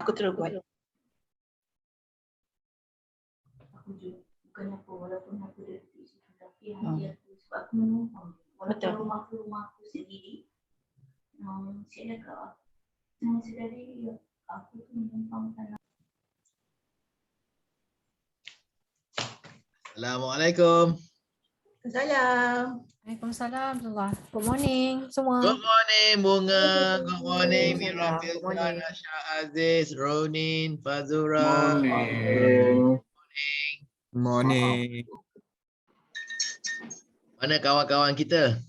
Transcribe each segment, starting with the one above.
Aku terus buat. Aku juga bukan apa walaupun aku dah tapi hati aku sebab aku menumpang. Walaupun rumah aku sendiri. Saya dah jangan sedari aku tu menumpang tanah. Assalamualaikum. Salam. Waalaikumsalam. Good morning semua. Good morning Bunga. Good morning Mira Good Filzan, morning. Asha Aziz, Ronin, Fazura. Morning. Mana kawan-kawan kita?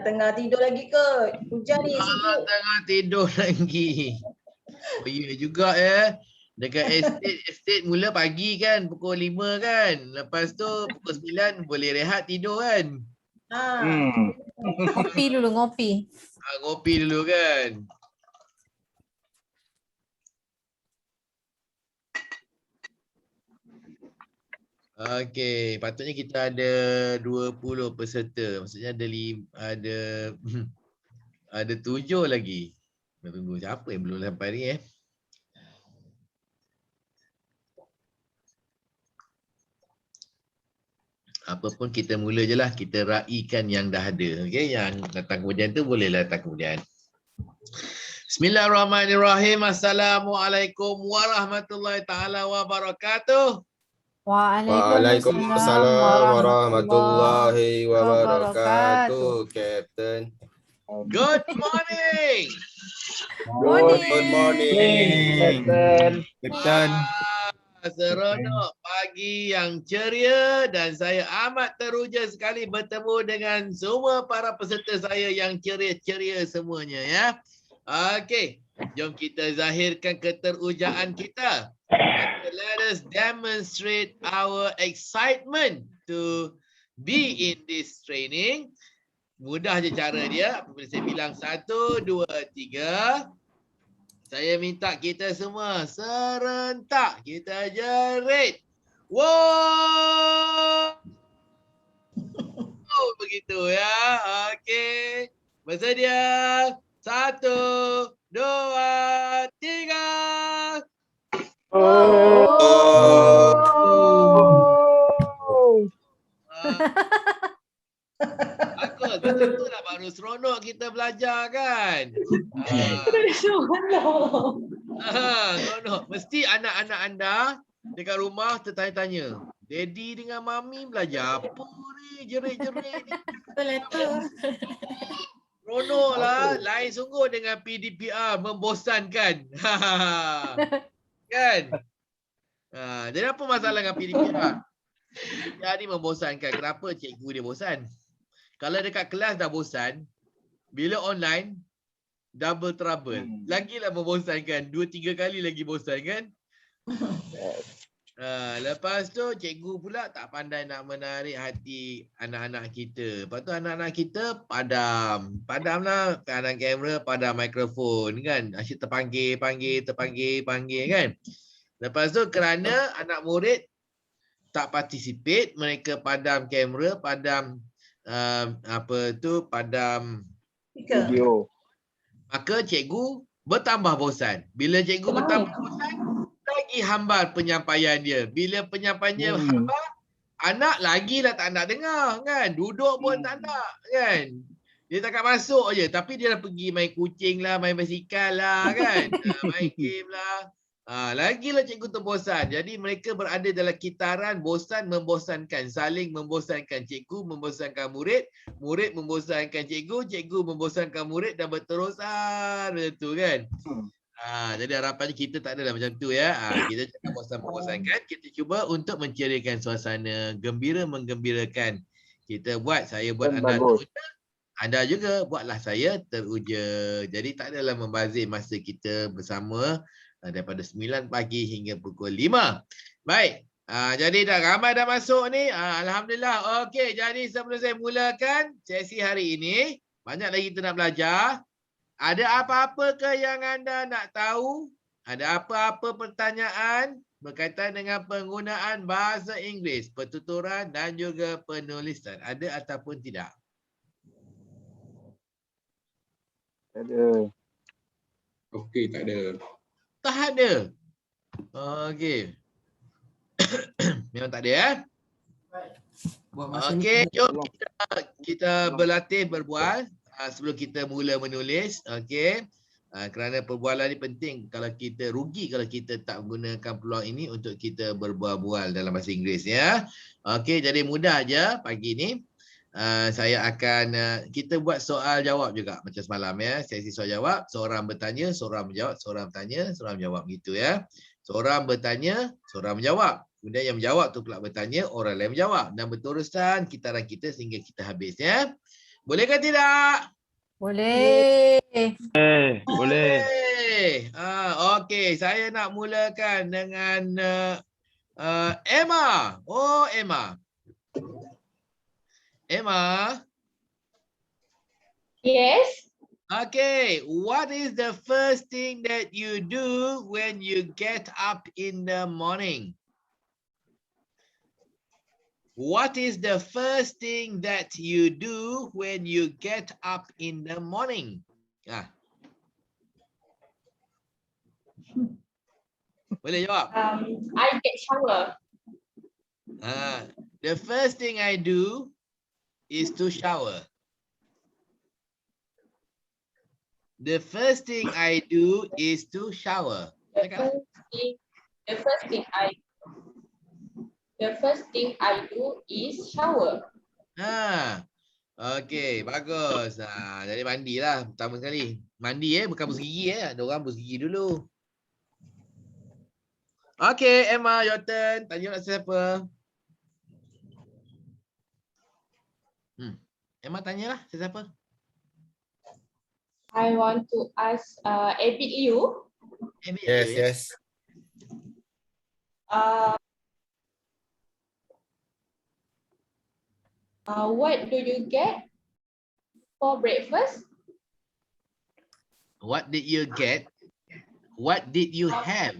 Tengah tidur lagi kot. Hujan ni Alah, sejuk. tengah tidur lagi. Oh ya juga ya. Dekat estate mula pagi kan, pukul 5 kan. Lepas tu pukul 9 boleh rehat tidur kan. Ngopi dulu, ngopi. Ngopi dulu kan. Okey, patutnya kita ada 20 peserta. Maksudnya ada ada 7 lagi. Kita tunggu siapa yang belum sampai ni . Apa pun kita mula je lah. Kita raikan yang dah ada. Okey, yang datang kemudian tu bolehlah datang kemudian. Bismillahirrahmanirrahim. Assalamualaikum warahmatullahi taala wabarakatuh. Waalaikumsalam warahmatullahi wabarakatuh, Captain. Good morning. Good morning, Captain. Seronok pagi yang ceria dan saya amat teruja sekali bertemu dengan semua para peserta saya yang ceria-ceria semuanya ya. Okey, jom kita zahirkan keterujaan kita. Let us demonstrate our excitement to be in this training. Mudah je cara dia. Apabila saya bilang 1, 2, 3. Saya minta kita semua serentak. Kita jerit. Wow! Oh, begitu ya. Okey. Bersedia. 1, 2, 3. Bagus, betul lah baru seronok kita belajar kan. Seronok. Mesti anak-anak anda dekat rumah tertanya-tanya. Daddy dengan mami belajar apa ni? Jerit-jerit ni. Seronok lah. Lain sungguh dengan PDPR membosankan. Kan? Jadi apa masalah dengan PDPR? PDPR ni membosankan. Kenapa cikgu dia bosan? Kalau dekat kelas dah bosan, bila online, double trouble. Lagilah membosankan. 2-3 kali lagi bosan kan? Lepas tu cikgu pula tak pandai nak menarik hati anak-anak kita. Lepas tu anak-anak kita padam. Padam lah kanan kamera, padam mikrofon kan. Asyik terpanggil kan. Lepas tu kerana anak murid tak participate, mereka padam kamera, padam padam Video. Maka cikgu bertambah bosan. Bila cikgu bertambah bosan, lagi hambar penyampaian dia. Bila penyampaiannya hambar, anak lagilah tak nak dengar kan. Duduk pun tak nak kan. Dia takkan masuk je. Tapi dia dah pergi main kucing lah, main basikal lah kan. Main game lah. Lagilah cikgu terbosan. Jadi mereka berada dalam kitaran bosan membosankan. Saling membosankan. Cikgu membosankan murid. Murid membosankan cikgu. Cikgu membosankan murid dan berterusan. Macam tu kan. Jadi harapannya kita tak adalah macam tu ya. Kita jangan bosan-membosankan. Kita cuba untuk menceriakan suasana. Gembira menggembirakan. Kita buat. Saya buat anda teruja. Anda juga buatlah saya teruja. Jadi tak adalah membazir masa kita bersama. Daripada 9 pagi hingga pukul 5. Baik. Jadi dah ramai dah masuk ni. Alhamdulillah. Okey, jadi sebelum saya mulakan sesi hari ini, banyak lagi kita nak belajar. Ada apa-apa ke yang anda nak tahu? Ada apa-apa pertanyaan berkaitan dengan penggunaan bahasa Inggeris, pertuturan dan juga penulisan? Ada ataupun tidak? Tak ada. Okey, tak ada. Tak ada. Okey. Memang tak ada Okey, jom kita berlatih berbual sebelum kita mula menulis. Okey. Kerana perbualan ni penting. Kalau kita rugi kalau kita tak menggunakan peluang ini untuk kita berbual-bual dalam bahasa Inggeris ya. Okey, jadi mudah aja pagi ni. Saya akan kita buat soal jawab juga macam semalam ya. Sesi soal jawab, seorang bertanya, seorang menjawab, seorang bertanya, seorang menjawab gitu ya. Seorang bertanya, seorang menjawab. Kemudian yang menjawab tu pula bertanya, orang lain menjawab dan berterusan kitaran kita sehingga kita habis ya. Boleh ke tidak? Boleh. Boleh. Okey, saya nak mulakan dengan Emma. Oh, Emma. Emma. Yes. Okay, what is the first thing that you do when you get up in the morning? What is the first thing that you do when you get up in the morning? Boleh jawab? I get shower. The first thing I do is to shower. The first thing I do is to shower. The first thing I do is shower. Okey, bagus. Jadi mandilah pertama sekali. Mandi bukan bersih gigi Ada orang bersih gigi dulu. Okey, Emma, your turn. Tanya nak siapa? Emma tanyalah siapa? I want to ask Abid you. Yes. What do you get for breakfast? What did you get? What did you have?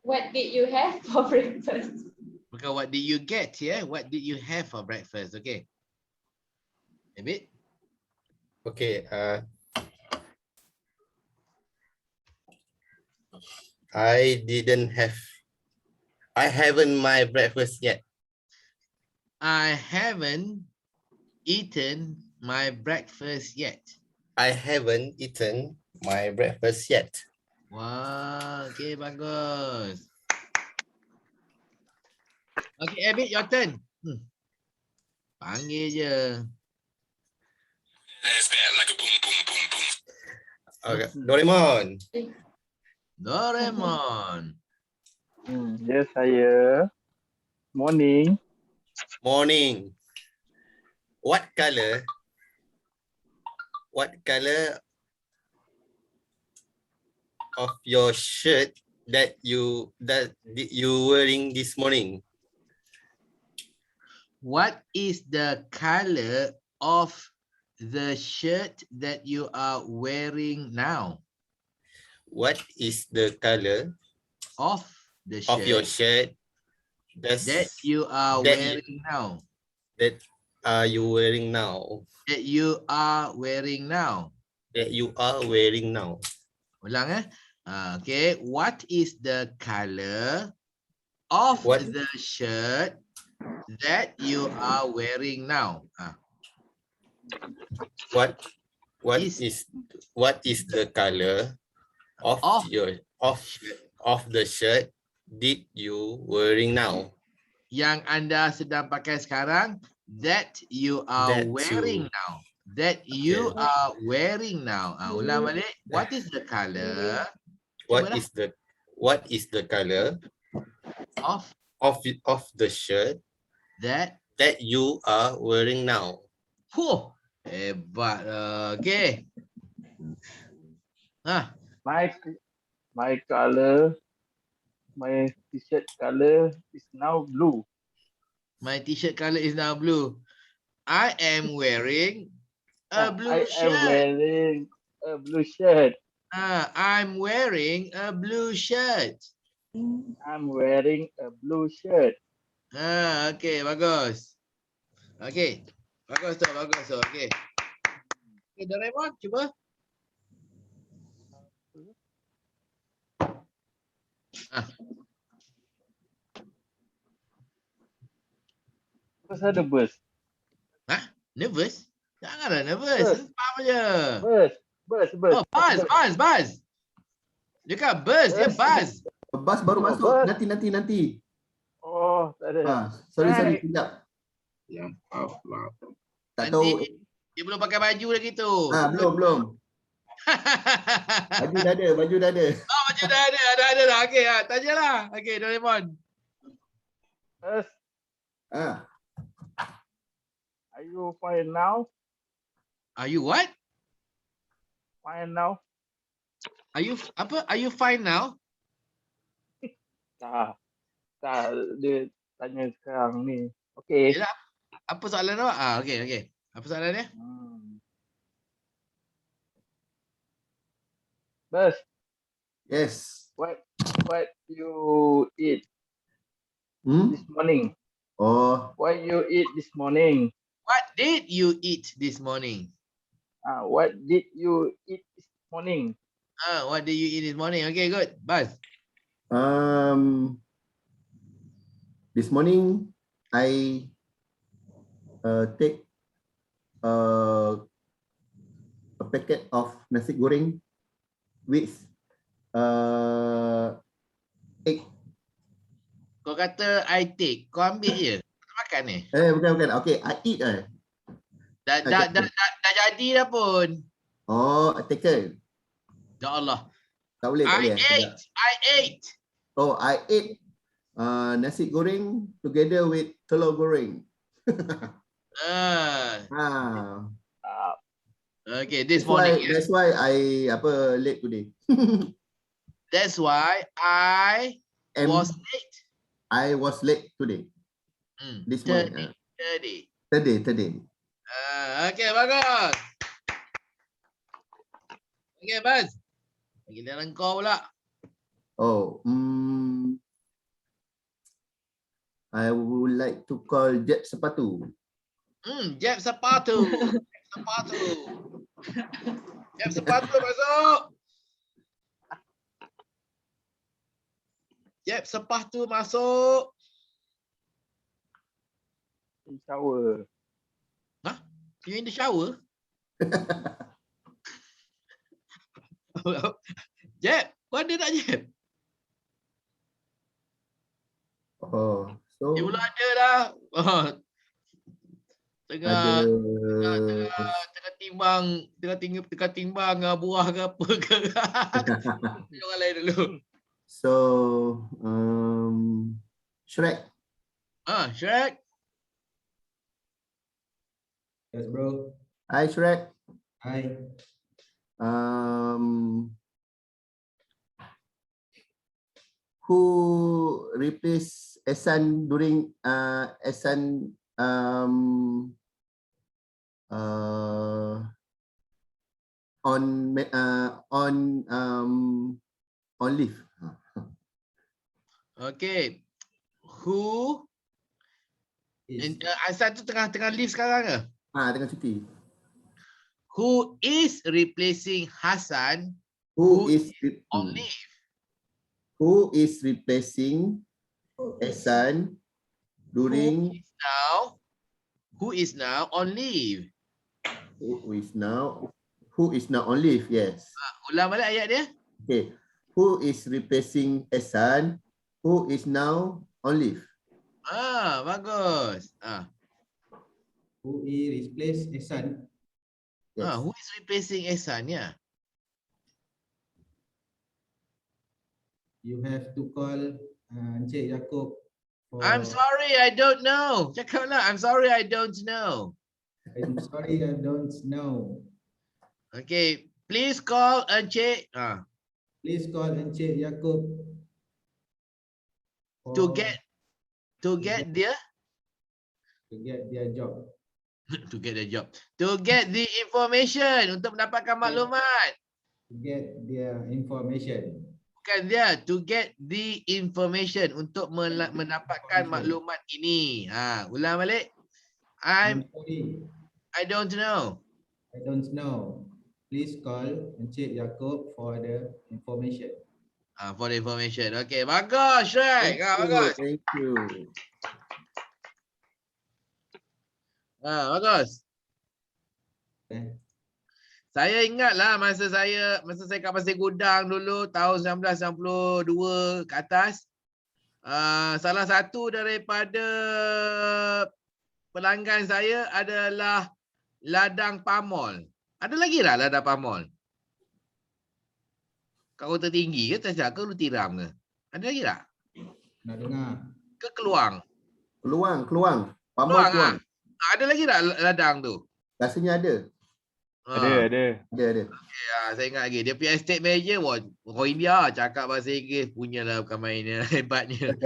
What did you have for breakfast? Bukan what did you get ya? What did you have for breakfast? Okay. Abid? Okay. I haven't my breakfast yet. I haven't eaten my breakfast yet. I haven't eaten my breakfast yet. Wah, okay, bagus. Okay, Abid, your turn. Panggil je. Okay. Doraemon. Doraemon. Yes, saya. Morning. Morning. What color of your shirt that you wearing this morning? What is the color of the shirt that you are wearing now? What is the color Of the of your shirt shirt that you are wearing now? That you wearing now? That you are wearing now. That you are wearing now. Ulang okay. What is the color of the shirt that you are wearing now? What is the color of the shirt did you wearing now? Yang anda sedang pakai sekarang, that you are wearing now. That you are wearing now. Ulang balik. What is the color? What is the color of the shirt that you are wearing now? Hebat. Okay. My color, my t-shirt color is now blue. My t-shirt color is now blue. I am wearing a blue shirt. I am wearing a blue shirt. I'm wearing a blue shirt. I'm wearing a blue shirt. Okay, bagus. Okay. Bagus tu. Okay. Okay, Doraemon, cuba. Bus ada bus. Nervous? Janganlah nervous. Bus. Faham je. Bus. Bus. Bus. Oh, bus. Dia kan bus, dia bus. Bas baru Oh, masuk. bas. Nanti. Oh, tak ada. Sorry, Right. sekejap. Tak Nanti tahu. dia belum pakai baju lagi tu. Belum. Baju dah ada. Oh, baju dah ada dah. Okey, tanyalah. Okey, Doraemon. Bus. Are you fine now? Are you what? Fine now? Are you fine now? Tak. Dia tanya sekarang ni. Okey. Yelah. Apa soalan awak? Okey. Apa soalan dia? Bus, Yes. what you eat Hmm? this morning? Oh, What you eat this morning? What did you eat this morning? What did you eat this morning? What did you eat this morning? Okay, good. Buzz. this morning I take a packet of nasi goreng with egg. Kau kata I take, kau ambil je. Kau makan ni. Bukan. Okay, I eat. Dah jadi dah pun. Oh, taken. Ya Allah. Tak boleh. I ate. Oh, I ate nasi goreng together with telur goreng. Okay, this morning. That's why I late today. That's why I was late. I was late today. This morning. Today. Okay, bagus. Okay, Buzz. Giliran kau pula. Oh, I would like to call Jeb Sepatu. Jeb sepatu. Jeb sepatu masuk. Jeb sepatu masuk. In shower. You in the shower? Jeb, kau ada tak Jeb? Oh, so Dia pula ada dah. Tengah timbang buah ke apa ke. Orang lain dulu. So, Shrek. Shrek. Yes, bro. Hi, Shrek. Hi. Who replaced Ehsan during Ehsan on leave? Okay. Who? Ahsan tu tengah leave sekarang ke? Tengah cuti. Who is replacing Hassan? Who is on leave? Who is replacing Ehsan during? Who is now on leave? Who is now on leave? Yes. Ulang balik ayat dia. Okay. Who is replacing Ehsan? Who is now on leave? Bagus. Who is replace Ehsan? Yes. Who is replacing Ehsan? Yeah. You have to call Encik Yaakob. I'm sorry, I don't know. Cakaplah, I'm sorry, I don't know. I'm sorry, I don't know. Okay, please call Encik. Please call Encik Yaakob. To get their job. to get the job. To get the information, untuk mendapatkan maklumat. To get their information. Bukan dia, to get the information, untuk mendapatkan maklumat ini. Ulang balik. I'm sorry. I don't know. I don't know. Please call Encik Yaakob for the information. For the information. Okay, bagus, Shrek. Bagus. Thank you. Bagus. Eh, Saya ingatlah masa saya kat Pasir Gudang dulu tahun 1992 ke atas. Salah satu daripada pelanggan saya adalah ladang Pamol. Ada lagi tak ladang Pamol? Kat Kota Tinggi ke tak ke Lu Tiram ke? Ada lagi tak? nak dengar. Ke Keluang? Keluang. Pamol Keluang Keluang. Ada lagi tak ladang tu? Rasanya ada. Ada. Ada. Ya, saya ingat lagi. Dia punya estate manager, orang India cakap bahasa Inggeris. Punyalah bukan mainnya. Hebatnya.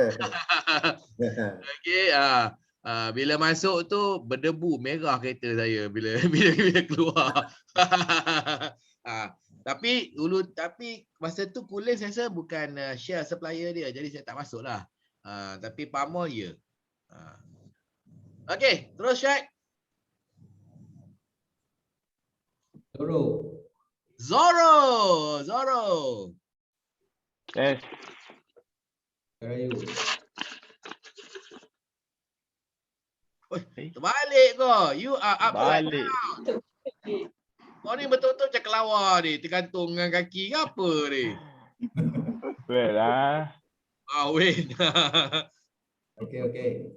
Okey, bila masuk tu berdebu merah kereta saya bila keluar. Tapi masa tu Kulin saya rasa bukan share supplier dia, jadi saya tak masuk lah. Tapi Pamol ya. Okey, terus Syed. Zoro. Yes. Where are you? Terbalik kau. You are up. Balik. Kau ni betul-betul macam kelawar ni. Tergantung dengan kaki ke apa ni? Well lah. Win. Okay.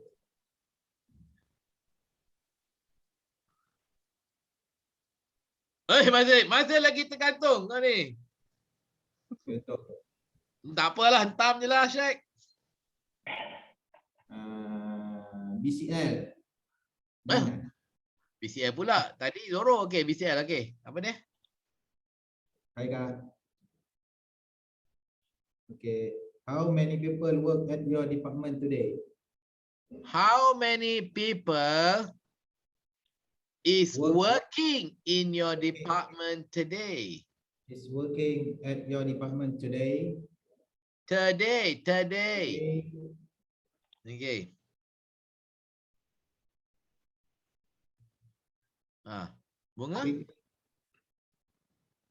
Masih lagi tergantung kau ni. Betul. Tak apalah, hentam je lah Syed. BCL. BCL pula. Tadi Zoro okey, BCL okey. Apa dia? Hi Kak. Okay. How many people work at your department today? How many people is working in your department today? Is working at your department today? Today. Okay. Bunga?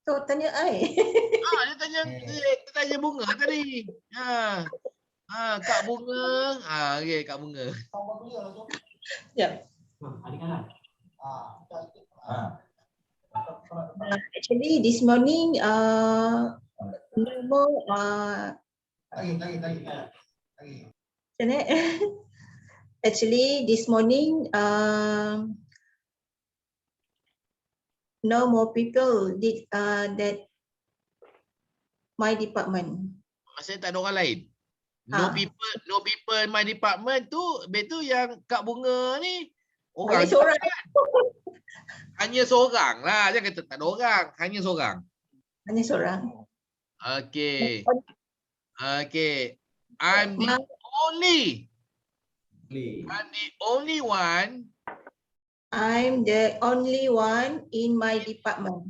Tu tanya ai. Dia tanya Bunga tadi. Kak Bunga. Okey, Kak Bunga. Ya. Actually this morning actually this morning no more people did that my department. Maksudnya tak ada orang lain. No people in my department tu, betul yang Kak Bunga ni orang Hanya seorang. Hanya seorang lah. Jangan kata tak ada orang. Hanya seorang. Hanya seorang. Okay. I'm the only one I'm the only one in my department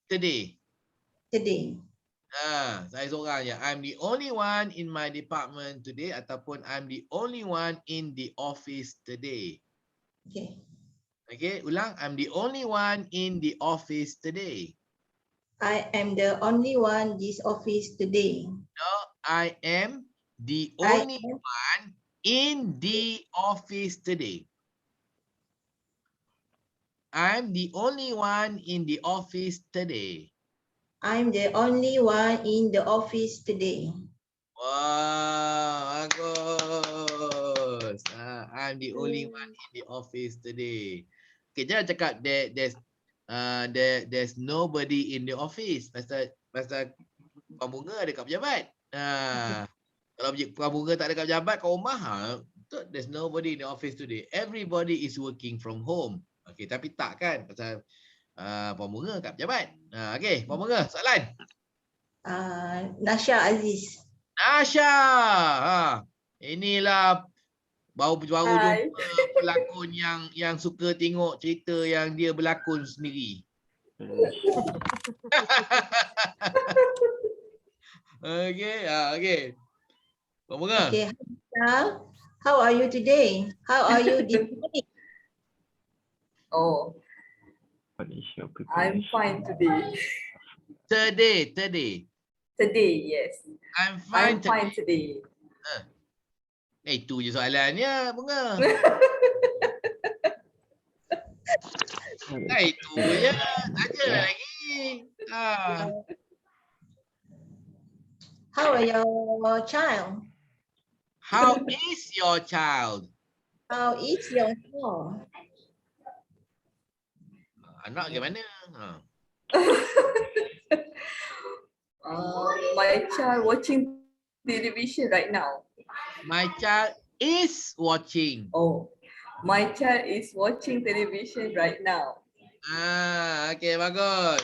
today. Saya seorang je. I'm the only one in my department today ataupun I'm the only one in the office today. Okay, ulang. I'm the only one in the office today. I am the only one this office today. No, I am the only one in the office today. I'm the only one in the office today. I'm the only one in the office today. Wah, bagus. I'm the only one in the office today. Okay, jangan cakap there's nobody in the office. Pasal Puan Bunga ada kat pejabat. Kalau Puan Bunga tak ada kat pejabat kat rumah, there's nobody in the office today. Everybody is working from home. Okay, tapi tak kan? Pasal Puan Bunga kat pejabat. Okay, Puan Bunga, soalan. Nasha Aziz. Nasha. Inilah baru jumpa pelakon yang suka tengok cerita yang dia berlakon sendiri. Okay. Puan Bunga. Okay. How are you today? How are you this morning? Oh, I'm fine today. Today. Today, yes. I'm fine. I'm fine today. Itu je soalannya, Bunga. Itu je. Tanya lagi. How are your child? How is your child? How is your child? Anak bagaimana? My child watching television right now. My child is watching. Oh, my child is watching television right now. Okay, bagus.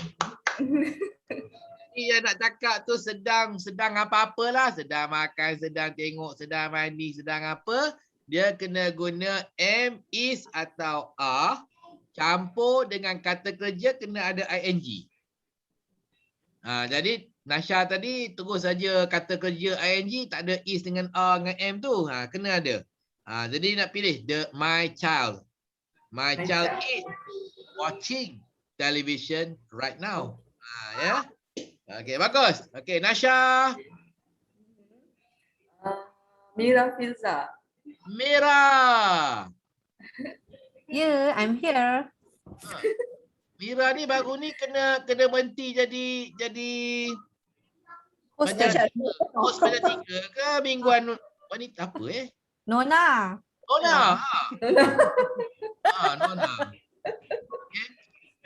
Yang nak cakap tu sedang apa-apalah, sedang makan, sedang tengok, sedang mandi, sedang apa, dia kena guna am, is atau are campur dengan kata kerja kena ada ing. Jadi Nasha tadi terus saja kata kerja ing, tak ada is dengan are dengan am tu, kena ada. Jadi nak pilih my child. My child is watching television right now. Ya. Okay, bagus. Okay, Nasha. Mira Filza. Mira. Yeah, I'm here. Mira ni baru ni kena berhenti jadi Host host pada 3 ke mingguan wanita apa Nona. Nona. Nona. Okay.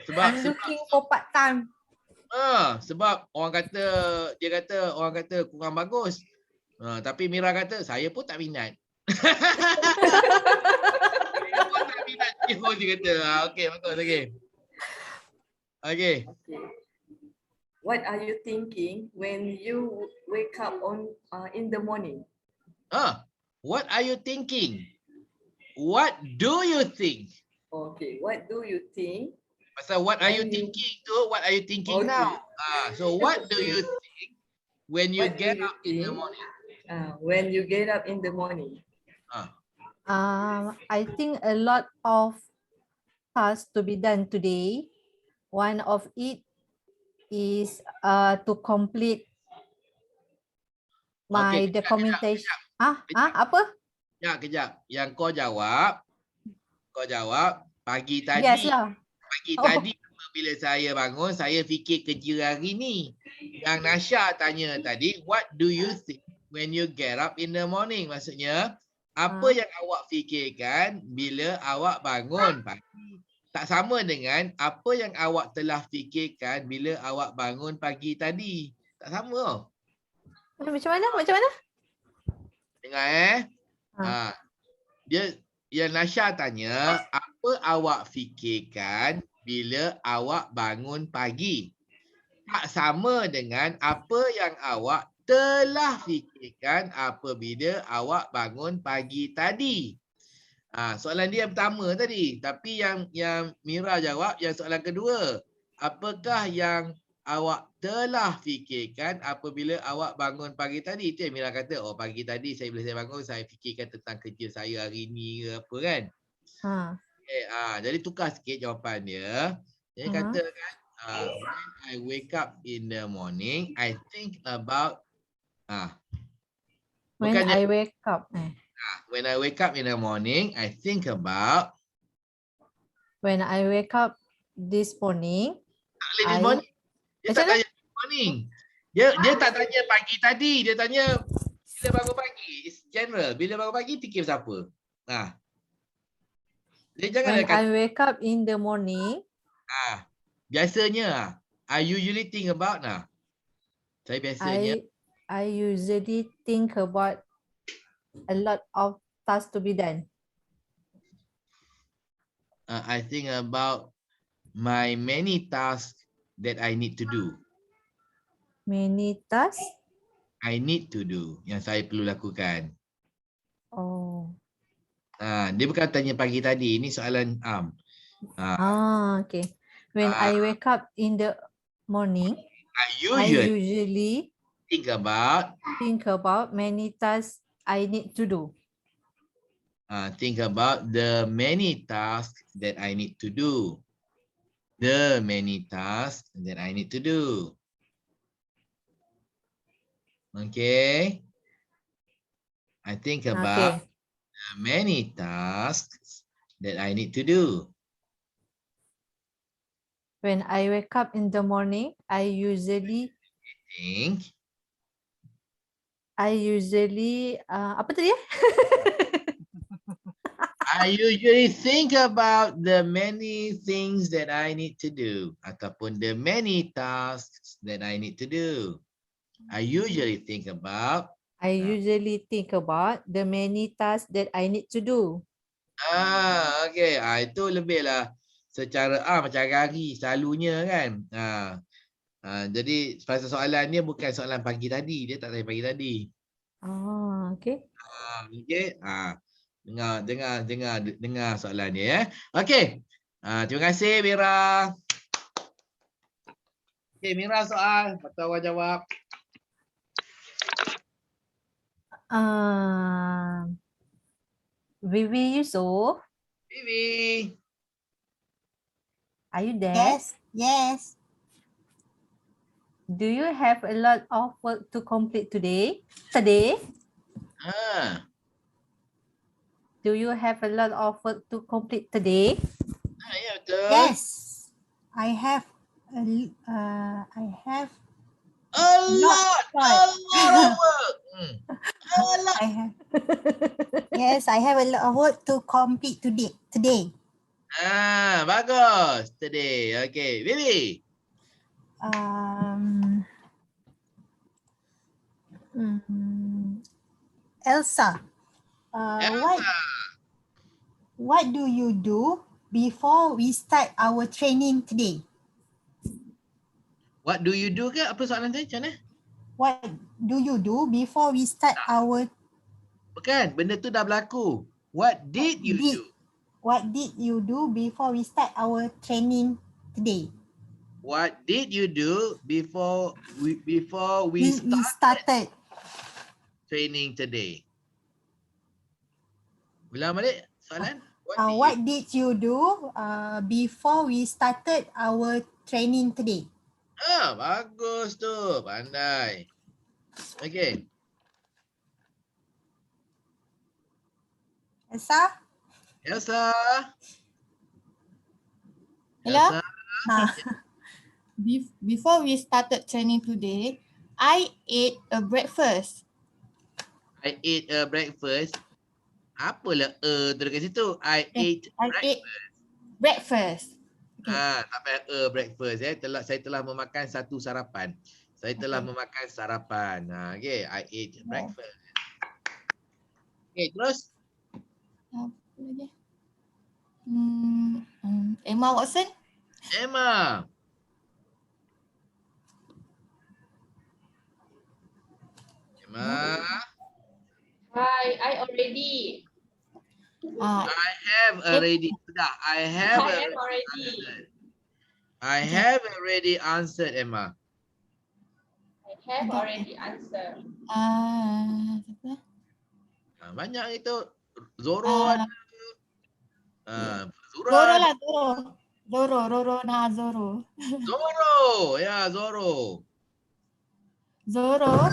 Sebab looking for part time. Sebab orang kata kurang bagus. Tapi Mira kata saya pun tak minat. Saya pun tak minat dia kata. Okey, bagus okey. What are you thinking when you wake up in the morning? What are you thinking? What do you think? Okay, what do you think? Pasal what are you thinking tu, what are you thinking now? So what do you think when you get up in the morning? When you get up in the morning. I think a lot of tasks to be done today. One of it is to complete my documentation. Apa? Kejap. Yang kau jawab pagi tadi. Yes lah. Pagi tadi bila saya bangun, saya fikir kerja hari ni. Yang Nasha tanya tadi, what do you think when you get up in the morning? Maksudnya, apa yang awak fikirkan bila awak bangun pagi? Tak sama dengan apa yang awak telah fikirkan bila awak bangun pagi tadi. Tak sama. Macam mana? Dengar Yang Nasha tanya, apa awak fikirkan bila awak bangun pagi? Tak sama dengan apa yang awak telah fikirkan apabila awak bangun pagi tadi. Soalan dia yang pertama tadi. Tapi yang Mira jawab yang soalan kedua. Apakah yang awak telah fikirkan apabila awak bangun pagi tadi? Itu yang Mira kata, pagi tadi bila saya bangun, saya fikirkan tentang kerja saya hari ni ke apa kan. Jadi tukar sikit jawapan dia. Dia kata kan, when I wake up in the morning, I think about when I wake up. When I wake up in the morning, I think about. When I wake up this morning. This morning. Dia tak tanya morning. Dia tak tanya pagi tadi. Dia tanya bila bangun pagi. It's general. Bila bangun pagi fikir siapa? Dia jangan when I wake up in the morning. Biasanya I usually think about Saya biasanya I usually think about a lot of tasks to be done. I think about my many tasks that I need to do. Many tasks? I need to do. Yang saya perlu lakukan. Dia bukan tanya pagi tadi. Ini soalan Okay. When I wake up in the morning, I usually think about many tasks I need to do. Think about the many tasks that I need to do. The many tasks that I need to do. Okay. I think Okay. about many tasks that I need to do. When I wake up in the morning, I usually Think. apa tadi ya? I usually think about the many things that I need to do ataupun the many tasks that I need to do. I usually think about I usually think about the many tasks that I need to do. okay. Itu lebihlah secara macam hari selalunya kan. Jadi pasal soalan dia bukan soalan pagi tadi, dia tak tanya pagi tadi. Okay. Okey. Dengar soalan dia ya. Okey. Terima kasih Mira. Okey, Mira soal, lepas tu awak jawab. Vivi Yusof, Vivi. are you there? Yes. Do you have a lot of work to complete today? Do you have a lot of work to complete today? Ya betul. Yes. I have A lot. lot of work. A lot. Yes, I have a lot of work to complete today. Bagus. Today. Okey, Vivi. Elsa, what do you do before we start our training today? What do you do ke? Apa soalan saya? Macam mana? What do you do before we start our... Bukan, benda tu dah berlaku. What did you do? What did you do before we start our training today? What did you do before we started training today? Ulang balik soalan. What did you do before we started our training today? Bagus tu. Pandai. Okay. Elsa? Hello? Before we started training today, I ate a breakfast. I ate a breakfast. Apalah tu dekat situ? I ate breakfast. Tak payah breakfast. Saya telah memakan satu sarapan. Saya telah memakan sarapan. Okay, I ate breakfast. Okay, terus. Apa lagi? Emma Watson? Emma. Hi, I already. I have already. I have already answered, Emma. I have already answered. Banyak itu. Zoro ada. Zoro lah, Zoro. Zoro, ya Zoro. Zoro,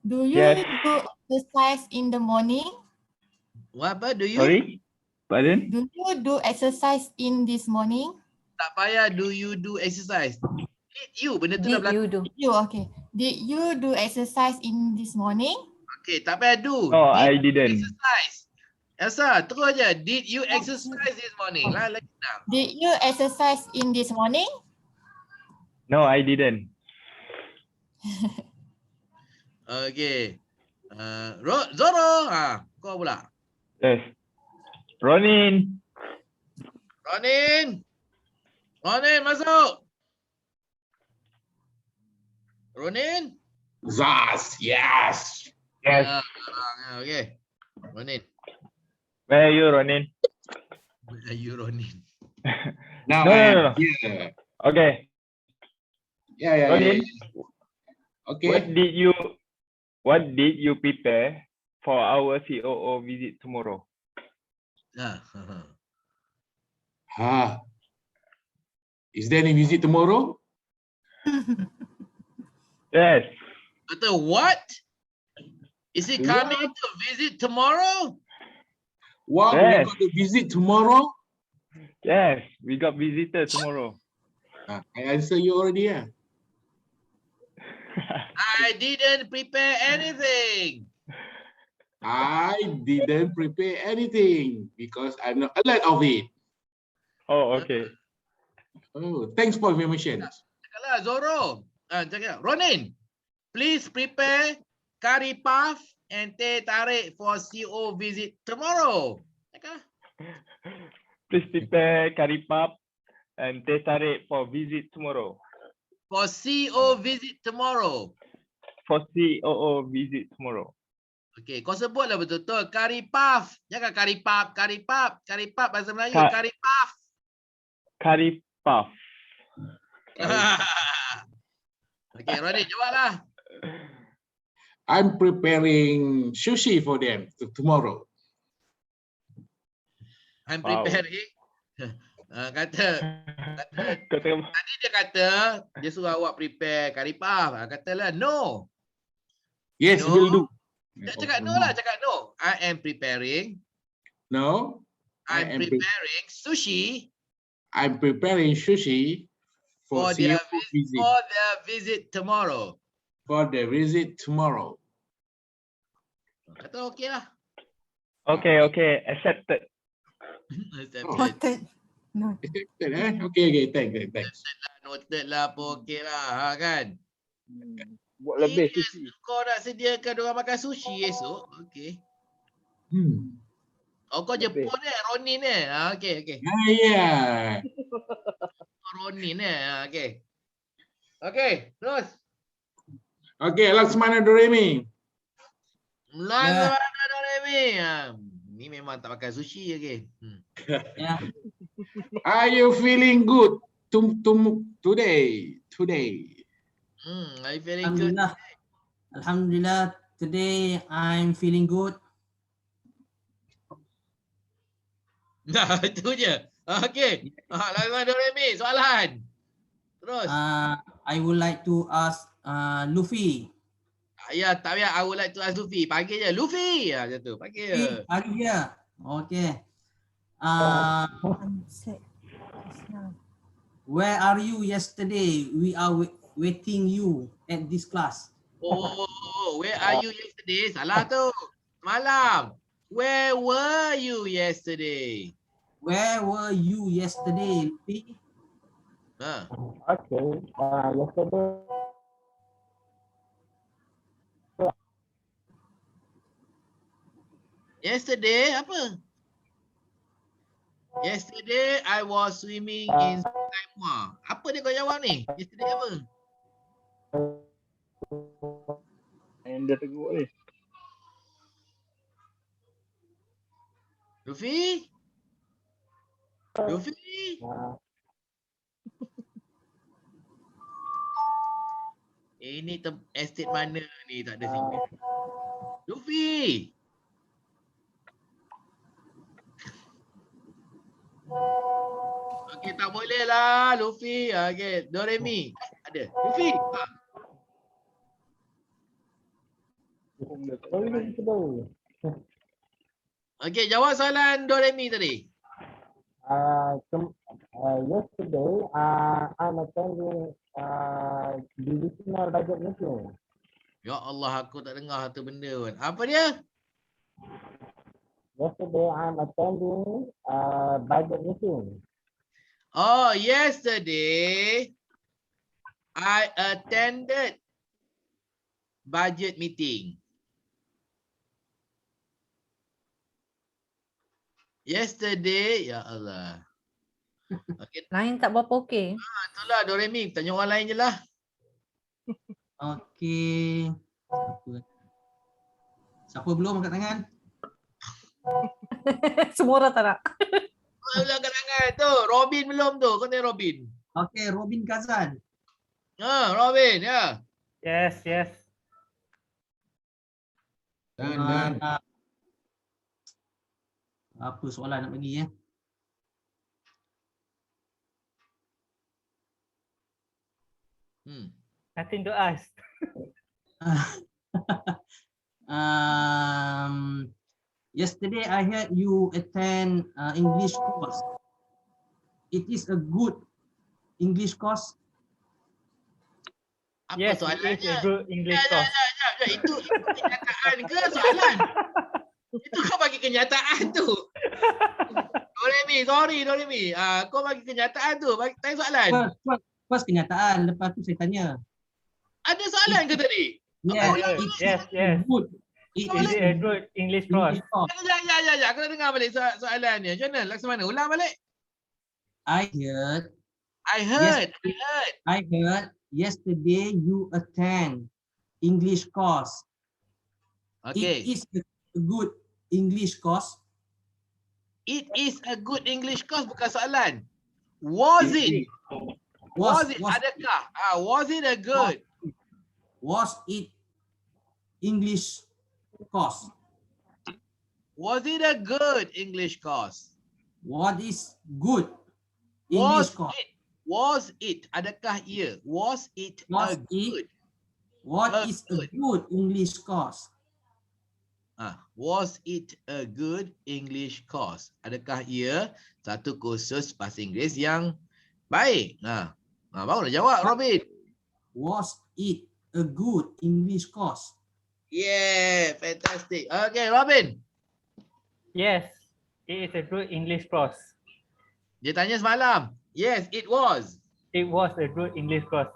do you do exercise in the morning? What do you? Sorry? Pardon? Do you do exercise in this morning? Tak payah do you do exercise. Did you, benda tu dah berlaku. Okay. Did you do exercise in this morning? Okay, tak payah do. No, I didn't. Exercise. Elsa, terus aja. Did you exercise this morning? Lagi senang. Did you exercise in this morning? No, I didn't. Okay. Zoro, kau pula. Yes. Ronin, masuk. Ronin? Zaz, yes. Yes. Okay. Ronin. Where are you, Ronin? Where are you, Ronin? Now No. Yeah. Okay. Yeah. Ronin, Okay. what did you prepare for our COO visit tomorrow? Is there any visit tomorrow? Yes. Kata what Is he coming to visit tomorrow? Wow, Yes. we got to visit tomorrow. Yes, we got visitor tomorrow. I answer you already. Yeah. I didn't prepare anything. I didn't prepare anything because I'm not alert of it. Oh, okay. Oh, thanks for information. Cakaplah Zoro. Cakap, Ronin, please prepare curry puff and teh tarik for CO visit tomorrow. Cakap. Please prepare curry puff and teh tarik for visit tomorrow. For CO visit tomorrow. For COO visit tomorrow. Okey, kau sebutlah betul-betul curry puff. Jangan curry puff, curry puff. Curry puff bahasa Melayu, curry puff. Curry puff. Okey, Ronin jawablah. I'm preparing sushi for them tomorrow. I'm Wow. preparing. Tadi dia kata dia suruh awak prepare curry puff. Katalah no. Yes, No. will do. Cakap no lah, cakap no. I am preparing. No, I'm preparing sushi I'm preparing sushi for for their CEO visit tomorrow. For the visit tomorrow. Kata okey lah. Okay, okay, accepted. Noted. Accepted, eh? Okay, thanks. Noted lah apa okey lah kan. Buat lebih sushi. Kau nak sediakan orang makan sushi esok? Okey. Oh kau Jepun Ronin okey. Yeah. Ronin okey. Okey, terus. Okay, Laksmana Doremi. Laksmana Doremi. Ni memang tak makan sushi okey. Are you feeling good today? I feeling good. Alhamdulillah, today I'm feeling good. Nah, itu je. Okey. Laksmana Doremi, soalan. Terus. I would like to ask Luffy. Ya, tak payah. I would like to ask Luffy. Panggil je. Luffy. Macam tu. Panggil je. Are you here? Okay. Where are you yesterday? We are waiting you at this class. Oh, where are you yesterday? Salah tu. Malam. Where were you yesterday? Where were you yesterday, Luffy? Okay. Yesterday. Yesterday apa? Yesterday I was swimming in Taiwan. Apa dia kau jawab ni? Yesterday apa? Yang dia tegur ni. Luffy? Luffy? Ini estate mana ni tak ada signal. Luffy? Okey, tak boleh lah Luffy. Okey, Doremi. Ada. Luffy. Okey, jawab soalan Doremi tadi. Yesterday, I'm attending divisional budget meeting. Ya Allah, aku tak dengar satu benda pun. Apa dia? Yesterday, I'm attending budget meeting. Oh, yesterday I attended budget meeting. Yesterday, ya Allah. Okay. Lain tak berapa okey. Itulah Doremi, tanya orang lain je lah. Okey. Siapa belum angkat tangan? Semua orang tak nak. Belum angkat tangan tu. Robin belum tu. Kau tanya Robin. Okey, Robin Kazan. Robin, ya. Yes. Dan. Apa soalan nak bagi ya? Nothing to ask. Yesterday I heard you attend English course. It is a good English course. Apa Yes, it soalannya? is a good English course. Itu kenyataan ke soalan? Itu kau bagi kenyataan tu. Doremi, sorry Doremi. Kau bagi kenyataan tu, bagi tanya soalan. First kenyataan, lepas tu saya tanya. Ada soalan ke tadi? Yes. Good. It is a good English course. Ya. Kena dengar balik soalan ni. Macam mana? Laksamana, ulang balik. I heard yesterday you attend English course. Okay. It is a good English course. It is a good English course, bukan soalan. Was it? Adakah? Was it a good? Was it English course? Was it a good English course? What is good English course? Was it? Adakah ia? Was it a good? What is a good English course? Was it a good English course? Adakah ia satu kursus bahasa Inggeris yang baik? Barulah jawab, Robin. Was it a good English course? Yeah, fantastic. Okay, Robin. Yes, it is a good English course. Dia tanya semalam. Yes, it was. It was a good English course.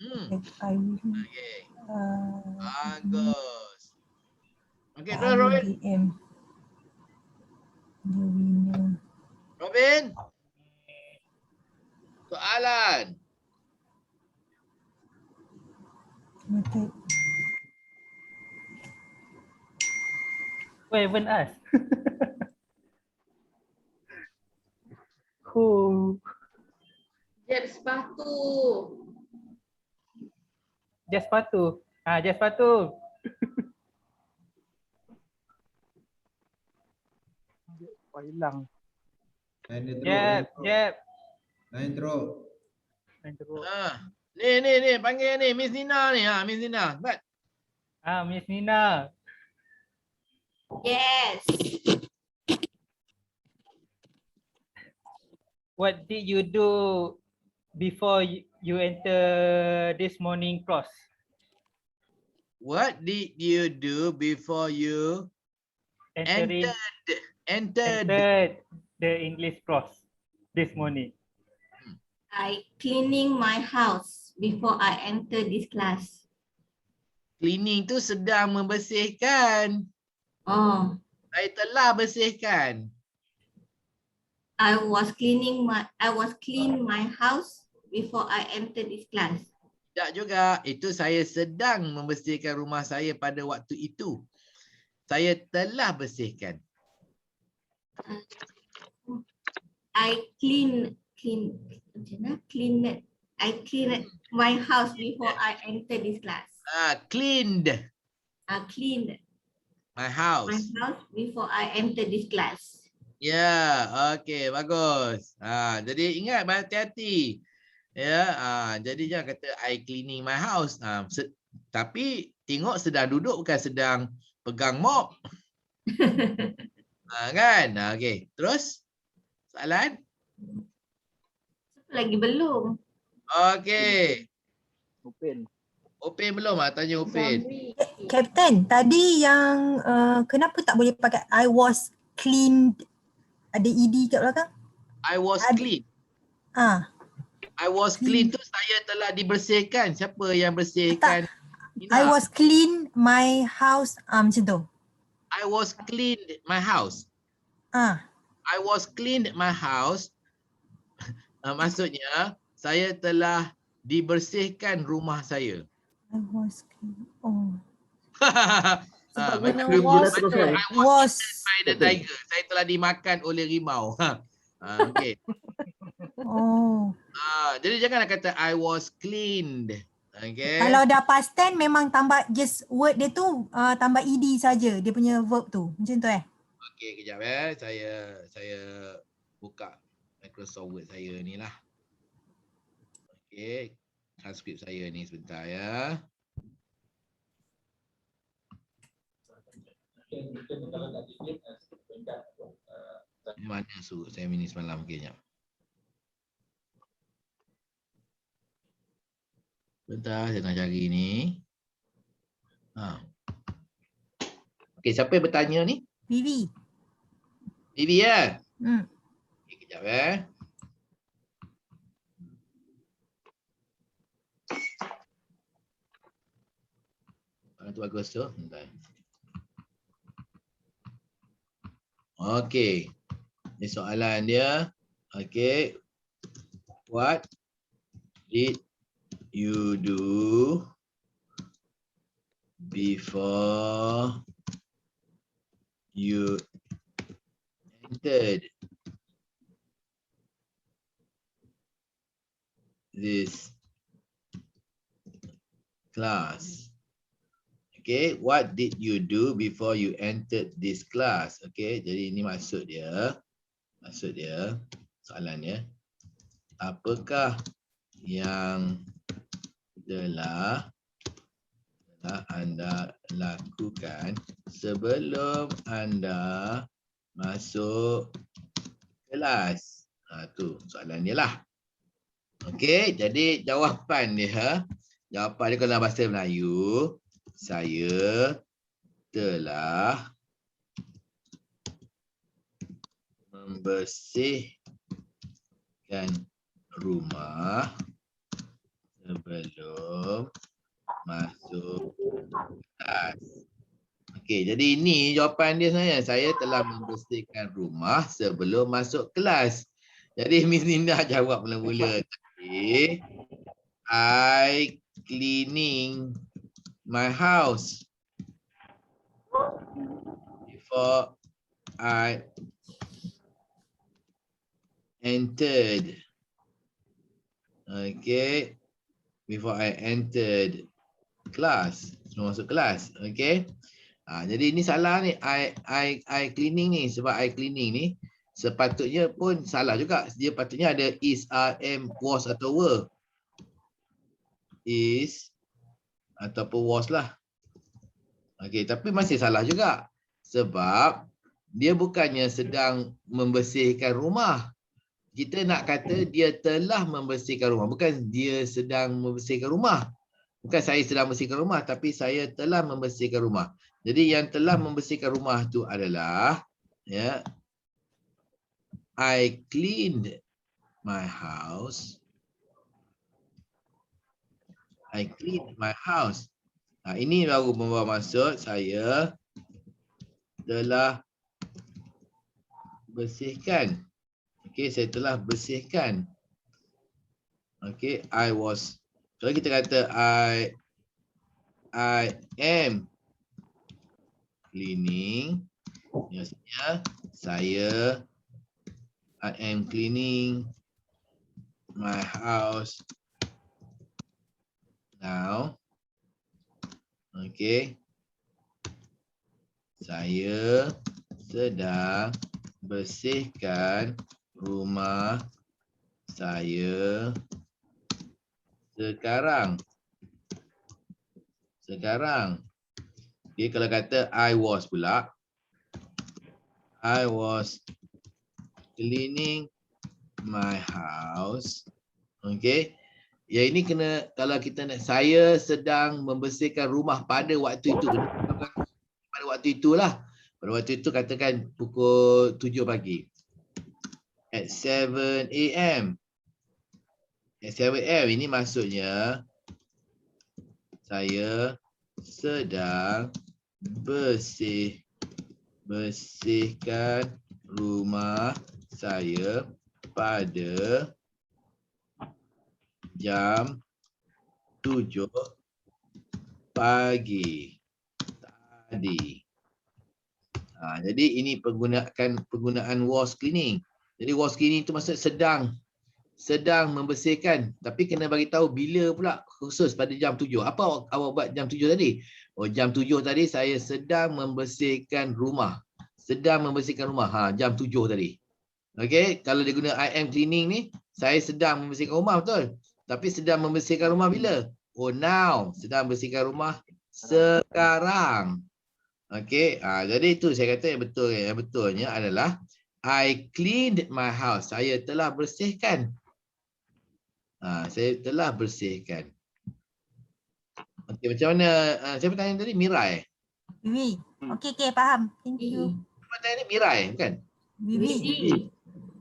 Okay. Bagus. Okay, terus Robin. Robin. Soalan. Who even asked? Who? Jeb sepatu. Jas sepatu. Jas sepatu. Hilang. Jeb. Lain teruk. Ni panggil ni Miss Nina ni. Miss Nina. But Miss Nina. Yes. What did you do before you enter this morning class? What did you do before you entered the English class this morning? I cleaning my house before I enter this class. Cleaning tu sedang membersihkan. Oh. Saya telah bersihkan. I was clean my house before I enter this class. Tak juga. Itu saya sedang membersihkan rumah saya pada waktu itu. Saya telah bersihkan. I clean my house before I enter this class. Cleaned. Cleaned my house before I enter this class. Ya, okey, bagus. Jadi ingat, berhati-hati. Ya, jadi jangan kata I cleaning my house. Tapi tengok sedang duduk bukan sedang pegang mop. Kan? Okey, terus soalan? Lagi belum. Okey. Upin belum? Tanya Upin. Captain, tadi yang kenapa tak boleh pakai I was cleaned? Ada ED kat belakang? I was clean. I was clean tu saya telah dibersihkan. Siapa yang bersihkan? I was clean my house. Macam tu. I was cleaned my house. I was cleaned my house. Maksudnya saya telah dibersihkan rumah saya. I was clean. Oh. was by the tiger. Saya telah dimakan oleh rimau. Okey. Jadi janganlah kata I was cleaned. Okay. Kalau dah past tense memang tambah just word dia tu tambah ed saja dia punya verb tu. Macam tu Okey, kejap saya buka Microsoft Word saya ni lah. Okey, transkrip saya ni sebentar ya. Mana suruh saya mini semalam kayaknya. Bentar, saya nak cari ni. Okey, siapa yang bertanya ni? Vivi. Vivi ya? Hmm. Okay, kejap tu bagus tu. Bentar. Okey. Ini soalan dia. Okey. What did you do before you entered this class? Okay, what did you do before you entered this class? Okay, jadi ini maksud dia. Soalannya. Apakah yang telah anda lakukan sebelum anda masuk kelas? Tu soalan dia lah. Okey, jadi jawapan dia dalam bahasa Melayu, saya telah membersihkan rumah sebelum masuk kelas. Okey, jadi ini jawapan dia sebenarnya. Saya telah membersihkan rumah sebelum masuk kelas. Jadi Miss Linda jawab mula-mula tadi. I cleaning my house before I entered. Okay, before I entered class, sebelum masuk kelas. Okay, jadi ini salah ni. I cleaning ni, sebab I cleaning ni sepatutnya pun salah juga. Dia patutnya ada is, are, am, was atau were. Is ataupun was lah. Okay, tapi masih salah juga. Sebab dia bukannya sedang membersihkan rumah. Kita nak kata dia telah membersihkan rumah. Bukan dia sedang membersihkan rumah. Bukan saya sedang membersihkan rumah, tapi saya telah membersihkan rumah. Jadi yang telah membersihkan rumah tu adalah, ya, I cleaned my house. I cleaned my house. Ini baru membawa maksud saya telah bersihkan. Okey, saya telah bersihkan. Okey, I was. Kalau kita kata I am cleaning, biasanya saya I am cleaning my house now. Okey. Saya sedang bersihkan rumah saya sekarang. Okay, kalau kata I was pula, I was cleaning my house. Okay. Ya, ini kena, kalau kita nak, saya sedang membersihkan rumah pada waktu itu. Pada waktu itulah. Pada waktu itu katakan pukul 7 pagi. At 7 AM. At 7 AM ini maksudnya saya sedang bersihkan rumah saya pada jam 7 pagi tadi. Jadi ini penggunaan was cleaning. Jadi was cleaning itu maksud sedang membersihkan, tapi kena bagi tahu bila pula, khusus pada jam 7. Apa awak buat jam 7 tadi? Oh, jam 7 tadi saya sedang membersihkan rumah. Jam 7 tadi. Okey, kalau dia guna I am cleaning ni, saya sedang membersihkan rumah, betul? Tapi sedang membersihkan rumah bila? Oh, now. Sedang membersihkan rumah sekarang. Okey, jadi itu saya kata yang betul, yang betulnya adalah I cleaned my house. Saya telah bersihkan. Saya telah bersihkan. Okey, macam mana? Siapa tanya tadi? Mirai. Vivi. Okay, faham. Thank you. Siapa tanya ni? Mirai, bukan? Vivi.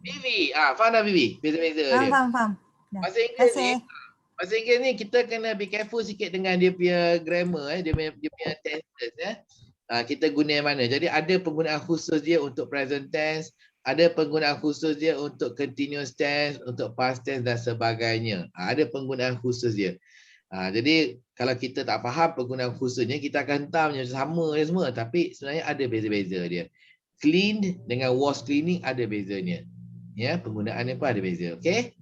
Vivi. Faham dah Vivi? Beza-beza dia. Faham. Dah. Bahasa Inggeris ni, bahasa Inggeris ni kita kena be careful sikit dengan dia punya grammar, dia punya tenses. Kita guna yang mana. Jadi ada penggunaan khusus dia untuk present tense, ada penggunaan khusus dia untuk continuous tense, untuk past tense dan sebagainya. Ada penggunaan khusus dia. Jadi kalau kita tak faham penggunaan khususnya, kita akan hentam macam sama dia semua. Tapi sebenarnya ada beza-beza dia. Cleaned dengan was cleaning ada bezanya. Ya, penggunaannya pun ada beza. Okay?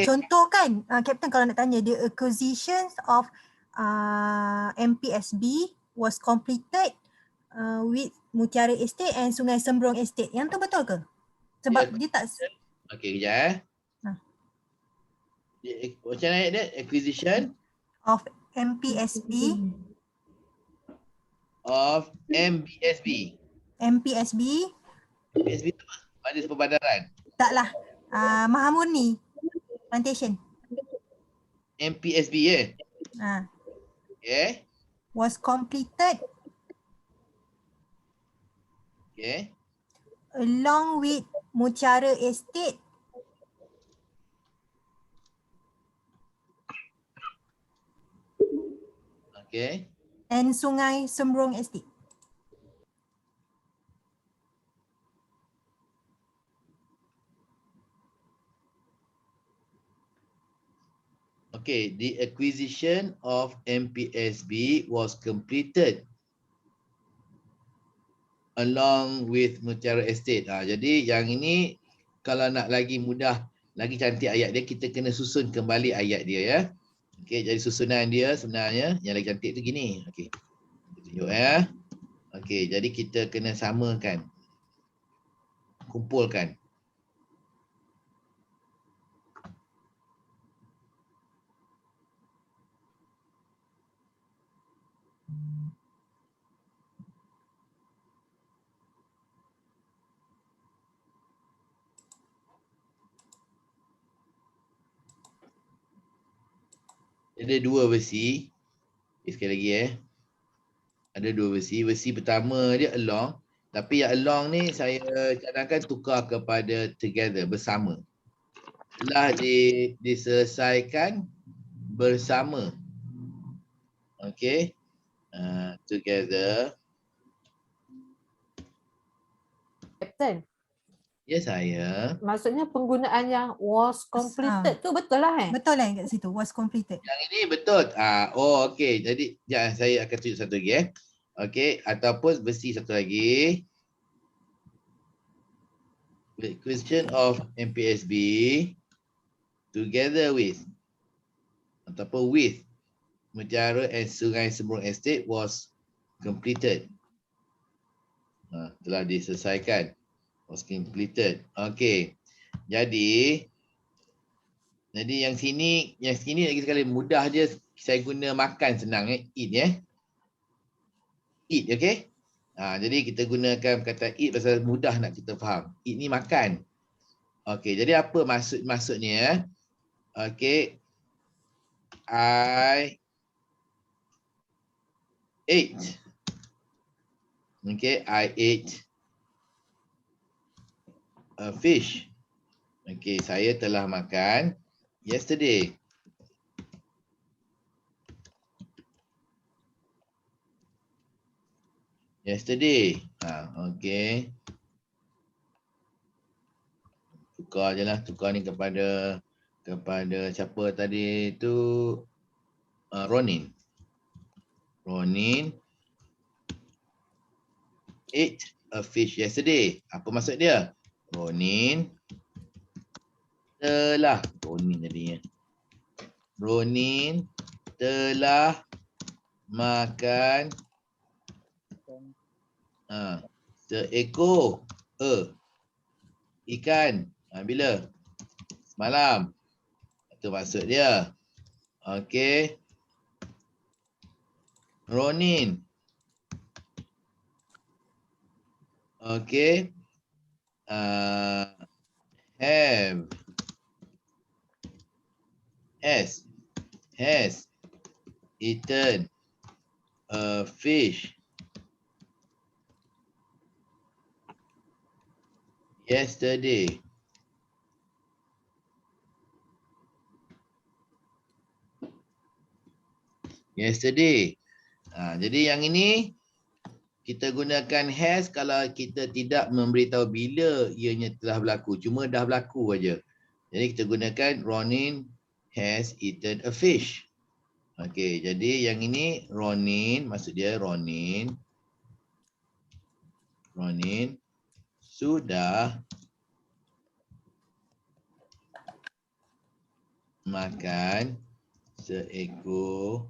Contoh kan, Captain kalau nak tanya, the acquisitions of MPSB was completed with Mutiara Estate and Sungai Sembrong Estate. Yang tu betul ke? Sebab dia tak... Okey, kejap macam mana ayat dia? Acquisition of MPSB. Of MPSB. MPSB tu apa? Majlis Perbandaran. Taklah. Mahamurni Plantation. MPSB Okay. Was completed. Okay. Along with Mutiara Estate. Okay. And Sungai Sembrong Estate. Okay, the acquisition of MPSB was completed along with Mutiara Estate. Jadi yang ini kalau nak lagi mudah, lagi cantik ayat dia, kita kena susun kembali ayat dia ya. Okey, jadi susunan dia sebenarnya yang lagi cantik tu gini. Okey. Tunjuk ya. Okey, jadi kita kena samakan. Kumpulkan. Ada dua versi. Sekali lagi Ada dua versi. Versi pertama dia along. Tapi yang along ni saya cadangkan tukar kepada together, bersama. Telah diselesaikan bersama. Okay. Together. Captain. Ya saya. Maksudnya penggunaan yang was completed tu betul lah Betul lah kat situ, was completed. Yang ini betul. Okey. Jadi saya akan tunjuk satu lagi Okey, ataupun versi satu lagi. The question of MPSB together with ataupun with Mutiara and Sungai Sembrong Estate was completed. Telah diselesaikan. Was completed. Okey. Jadi yang sini lagi sekali mudah je saya guna makan senang eat Eat, okey? Jadi kita gunakan kata eat pasal mudah nak kita faham. Eat ni makan. Okey, jadi apa maksudnya Okey. I ate. Okay, I ate a fish. Okay, saya telah makan yesterday. Yesterday. Okay. Tukar je lah. Tukar ni kepada siapa tadi tu? Ronin. Ronin ate a fish yesterday. Apa maksud dia? Ronin telah Ronin telah makan seekor ikan. Bila? Semalam. Itu maksud dia. Okey. Ronin Okay. Have. Has eaten a fish yesterday. Jadi yang ini kita gunakan has kalau kita tidak memberitahu bila ianya telah berlaku. Cuma dah berlaku aja. Jadi kita gunakan Ronin has eaten a fish. Okey, jadi yang ini Ronin, maksud dia Ronin sudah makan seekor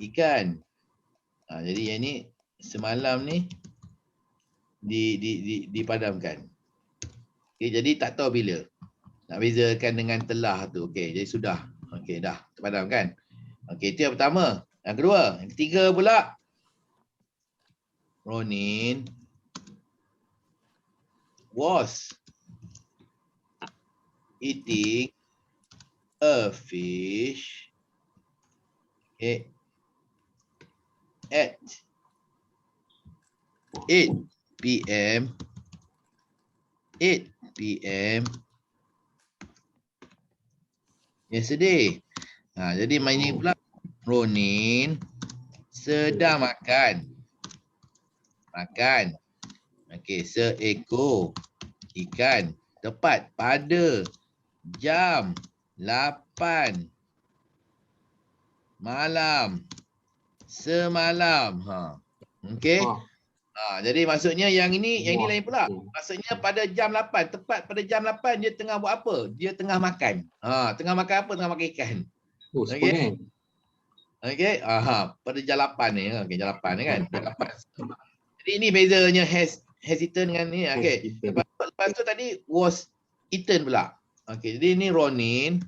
ikan. Jadi yang ni semalam ni dipadamkan. Okey, jadi tak tahu bila. Nak bezakan dengan telah tu. Okey, jadi sudah. Okey, dah terpadamkan. Okey, itu yang pertama. Yang kedua, yang ketiga pula. Ronin was eating a fish at 8 p.m. yesterday. Jadi main ni pula Ronin sedang makan. Okey, seekor ikan tepat pada jam 8 malam semalam. Okey. Jadi maksudnya yang ini lain pula. Maksudnya pada jam 8, tepat pada jam 8 dia tengah buat apa? Dia tengah makan. Tengah makan apa? Tengah makan ikan. Okey. Okey. Pada jam 8 ni. Okey, jam 8 ni kan. Jam 8. Jadi ini bezanya has eaten dengan ni. Okey. Lepas tu tadi was eaten pula. Okey, jadi ini Ronin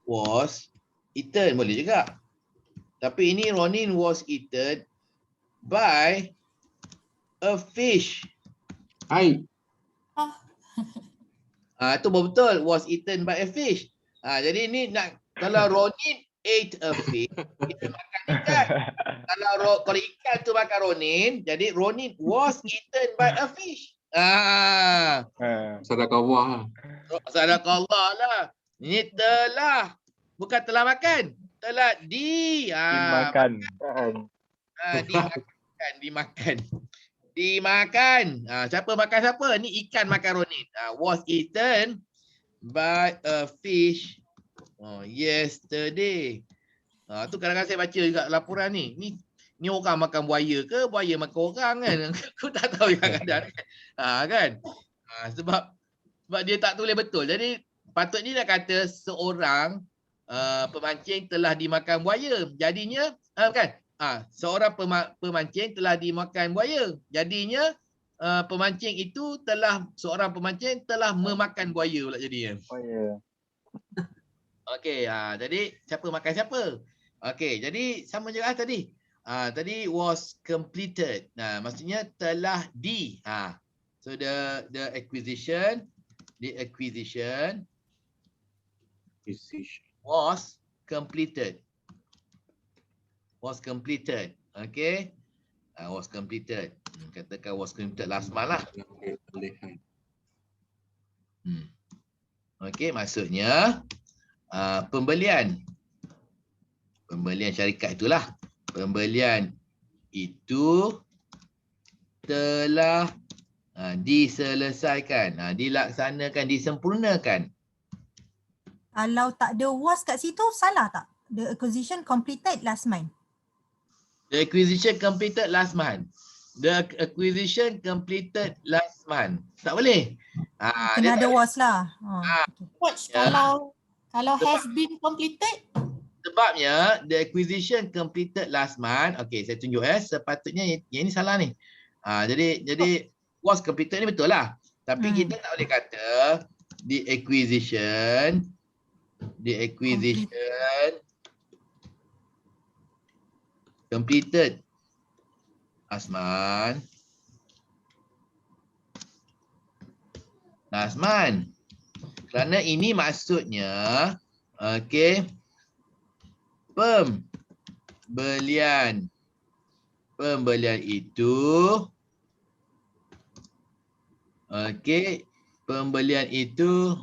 was eaten boleh juga. Tapi ini Ronin was eaten by a fish. Itu betul, was eaten by a fish. Jadi ini nak kalau Ronin ate a fish, kita makan ikan. Kalau ikan tu makan Ronin, jadi Ronin was eaten by a fish. Sadaqallah. Sadaqallah lah. Ini telah, bukan telah makan. Telah dimakan. Dimakan. Siapa makan siapa? Ni ikan makan Ronin. Was eaten by a fish yesterday. Tu kadang-kadang saya baca juga laporan ni. Ni orang makan buaya ke? Buaya makan orang kan? Aku tak tahu yang ada. Kan? Sebab dia tak tulis betul. Jadi patutnya dia kata seorang pemancing telah dimakan buaya. Jadinya kan? Seorang pemancing telah dimakan buaya. Jadinya seorang pemancing telah memakan buaya pula jadinya. Buaya. Okey, jadi siapa makan siapa? Okey, jadi sama juga tadi. Tadi was completed. Maksudnya telah so the acquisition was completed. Okay. Was completed. Katakan was completed last month lah. Okay, maksudnya pembelian syarikat itulah. Pembelian itu telah diselesaikan, dilaksanakan, disempurnakan. Kalau tak ada was kat situ, salah tak? The acquisition completed last month. The acquisition completed last month. Tak boleh. Kena ada was lah. Coach, kalau has been completed? Sebabnya, the acquisition completed last month. Okay, saya tunjuk sepatutnya yang ini salah ni. Jadi was completed ni betul lah. Tapi kita tak boleh kata the acquisition Completed. Azman. Azman. Kerana ini maksudnya, okey, pembelian. Pembelian itu, okey, pembelian itu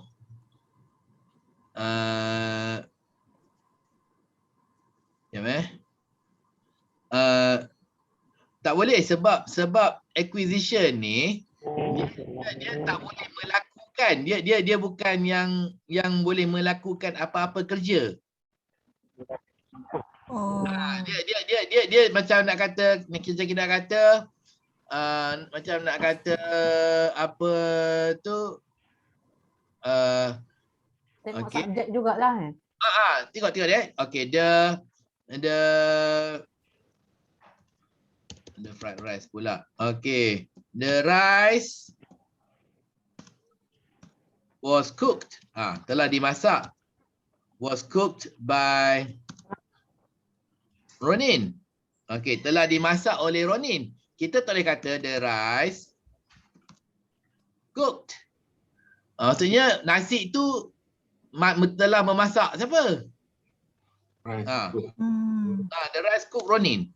tak boleh sebab acquisition ni dia tak boleh melakukan, dia bukan yang boleh melakukan apa-apa kerja. Dia macam nak kata, kita nak kata macam nak kata apa tu, Tengok okey. subjek jugalah. Tengok dia. Okey, the fried rice pula. Okey, the rice was cooked. Telah dimasak. Was cooked by Ronin. Okey, telah dimasak oleh Ronin. Kita tak boleh kata the rice cooked. Maksudnya nasi tu telah memasak siapa? The rice cook Ronin.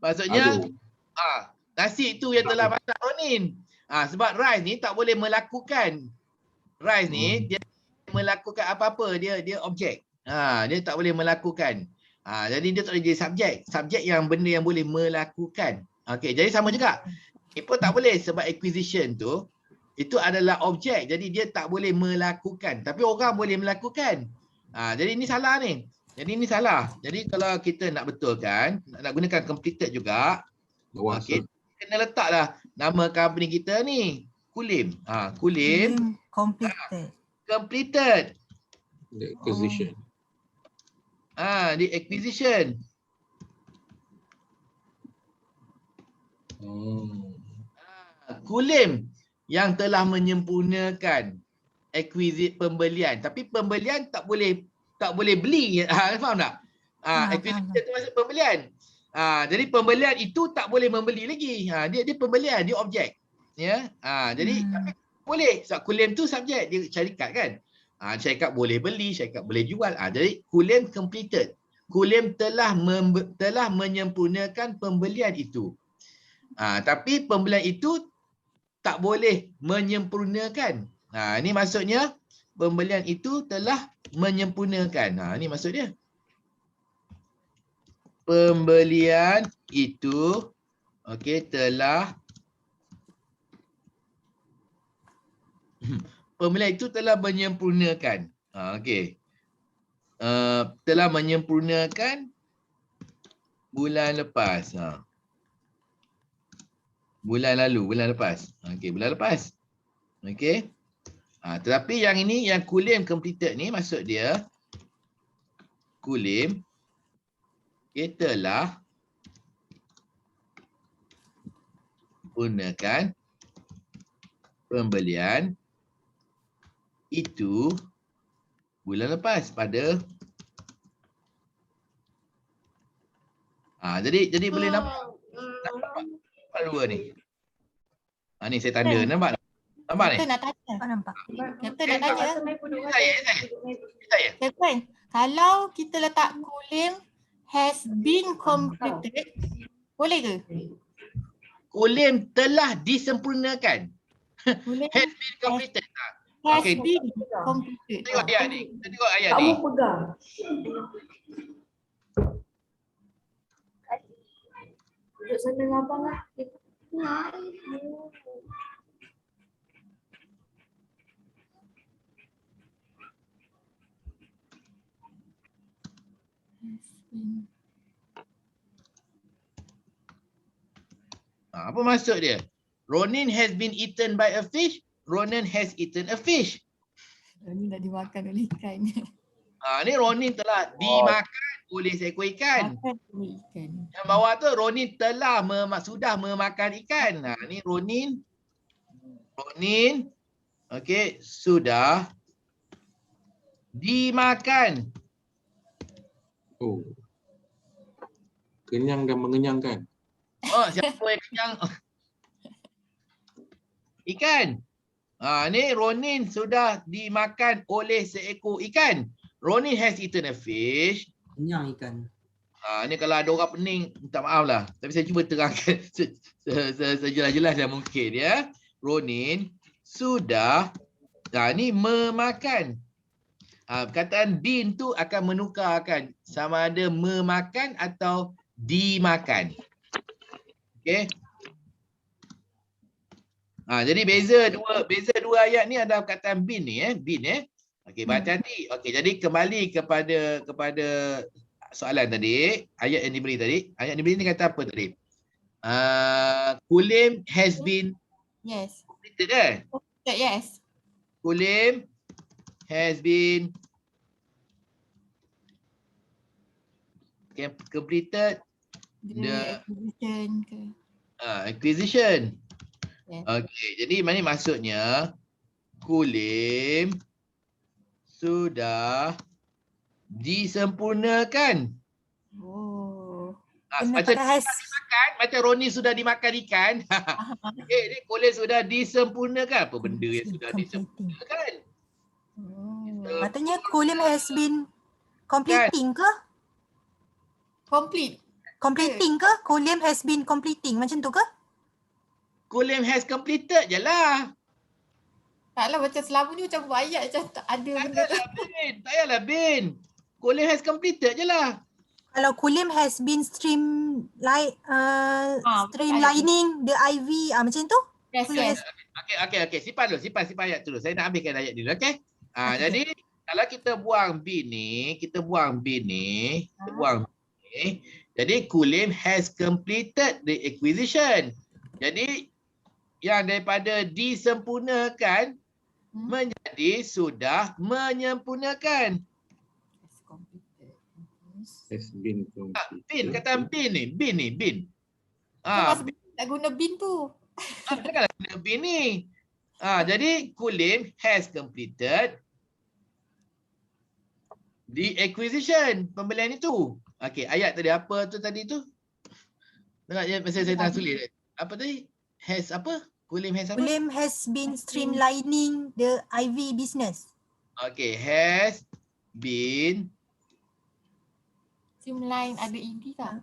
Maksudnya nasi tu yang telah masak Ronin. Sebab rice ni tak boleh melakukan. Rice ni dia melakukan apa-apa, dia objek. Dia tak boleh melakukan. Jadi dia tak boleh jadi subjek. Subjek yang benda yang boleh melakukan. Okey, jadi sama juga. Ini pun tak boleh sebab acquisition tu itu adalah objek. Jadi dia tak boleh melakukan. Tapi orang boleh melakukan. Jadi ini salah ni. Jadi ini salah. Jadi kalau kita nak betulkan, nak gunakan completed juga. Okey, kena letaklah nama company kita ni. Kulim. Kulim. Completed. Completed. The acquisition. The acquisition. Kulim yang telah menyempurnakan pembelian. Tapi pembelian tak boleh beli. Faham tak? Acquisition tu maksud pembelian. Jadi pembelian itu tak boleh membeli lagi. Dia pembelian, dia objek. Ya. Jadi tapi boleh. Sebab kulim tu subjek, dia syarikat kan. Syarikat boleh beli, syarikat boleh jual. Jadi kulim completed. Kulim telah menyempurnakan pembelian itu. Tapi pembelian itu tak boleh menyempurnakan. Ini maksudnya pembelian itu telah menyempurnakan. Ini maksud dia. Pembelian itu telah pembelian itu telah menyempurnakan. Telah menyempurnakan bulan lepas. Bulan lalu, bulan lepas. Bulan lepas. Tetapi yang ini, yang kulim completed ni maksud dia kulim telah gunakan pembelian itu bulan lepas pada jadi boleh nampak dua ni. Ni saya tanda, nampak tak? Nampak ni? Kita nak tanya. Nampak. Kita nak tanya. Saya. Captain, kalau kita letak kulim has been completed, boleh ke? Kulim telah disempurnakan. Has been completed. Has been completed. Tengok ayat ni. Kita tengok ayat ni. Kamu pegang. Duduk sana dengan abang lah. Apa maksud dia? Ronin has been eaten by a fish. Ronin has eaten a fish. Ronin dah dimakan oleh ikan. Ni Ronin telah dimakan oleh seekor ikan. Yang bawah tu Ronin telah sudah memakan ikan. Ni Ronin sudah dimakan Kenyang dan mengenyangkan. Oh, siapa yang kenyang? Ikan. Ni Ronin sudah dimakan oleh seekor ikan. Ronin has eaten a fish. Kenyang ikan. Ni kalau ada orang pening, minta maaf lah. Tapi saya cuba terangkan sejelas-jelas yang mungkin ya. Ronin sudah ni memakan. Perkataan been tu akan menukarkan sama ada memakan atau dimakan. Okey. Jadi beza dua ayat ni ada perkataan been ni been Okey, berhati-hati. Okey, jadi kembali kepada soalan tadi, ayat yang diberi tadi. Ayat yang diberi ni kata apa tadi? Kulim has been Yes. completed kan? Yes. Kulim has been completed The acquisition ke. acquisition. Yes. Okey, jadi mana maksudnya Kulim sudah disempurnakan. Oh. Macam dimakan, macam Roni sudah dimakan ikan. Ni Kulim sudah disempurnakan. Apa benda yang sudah disempurnakan? Katanya Kulim has been completing ke? Completing ke? Kulim has been completing macam tu ke? Kulim has completed je lah. Taklah macam selama ni macam ayat macam tak ada benda tu. Tak payahlah bin. Kulim has completed je lah. Kalau Kulim has been streamlining the IV macam tu? Yes. Okey. Simpan ayat dulu. Saya nak habiskan ayat dulu, okey? Jadi kalau kita buang bin ni, jadi Kulim has completed the acquisition. Jadi yang daripada disempurnakan menjadi sudah menyempurnakan. Has been completed. Bin, kata bin ni. Tak guna bin tu. Janganlah guna bin ni. Jadi Kulim has completed the acquisition, pembelian itu. Okey, ayat tadi apa tu tadi tu? Dengar je masa saya tengah tulis. Apa tadi? Has apa? Kulim has apa? Kulim has been streamlining the IV business. Okay, has been Streamline ada ED tak?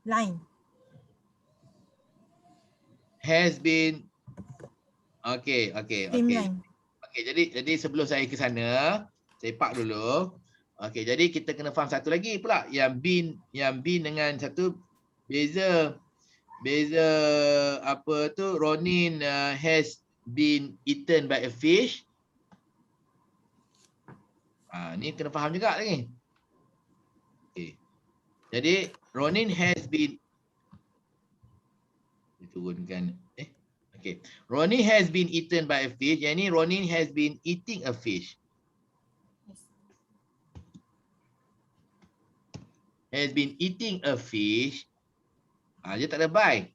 Line. Has been Okay. Streamline. Okay, jadi sebelum saya ke sana, saya park dulu. Okay, jadi kita kena faham satu lagi pula. Yang bin dengan satu beza apa tu, Ronin has been eaten by a fish. Ni kena faham juga lagi. Okay. Jadi Ronin has been diturunkan. Okay. Ronin has been eaten by a fish. Yang ni Ronin has been eating a fish. Has been eating a fish. Dia tak ada by.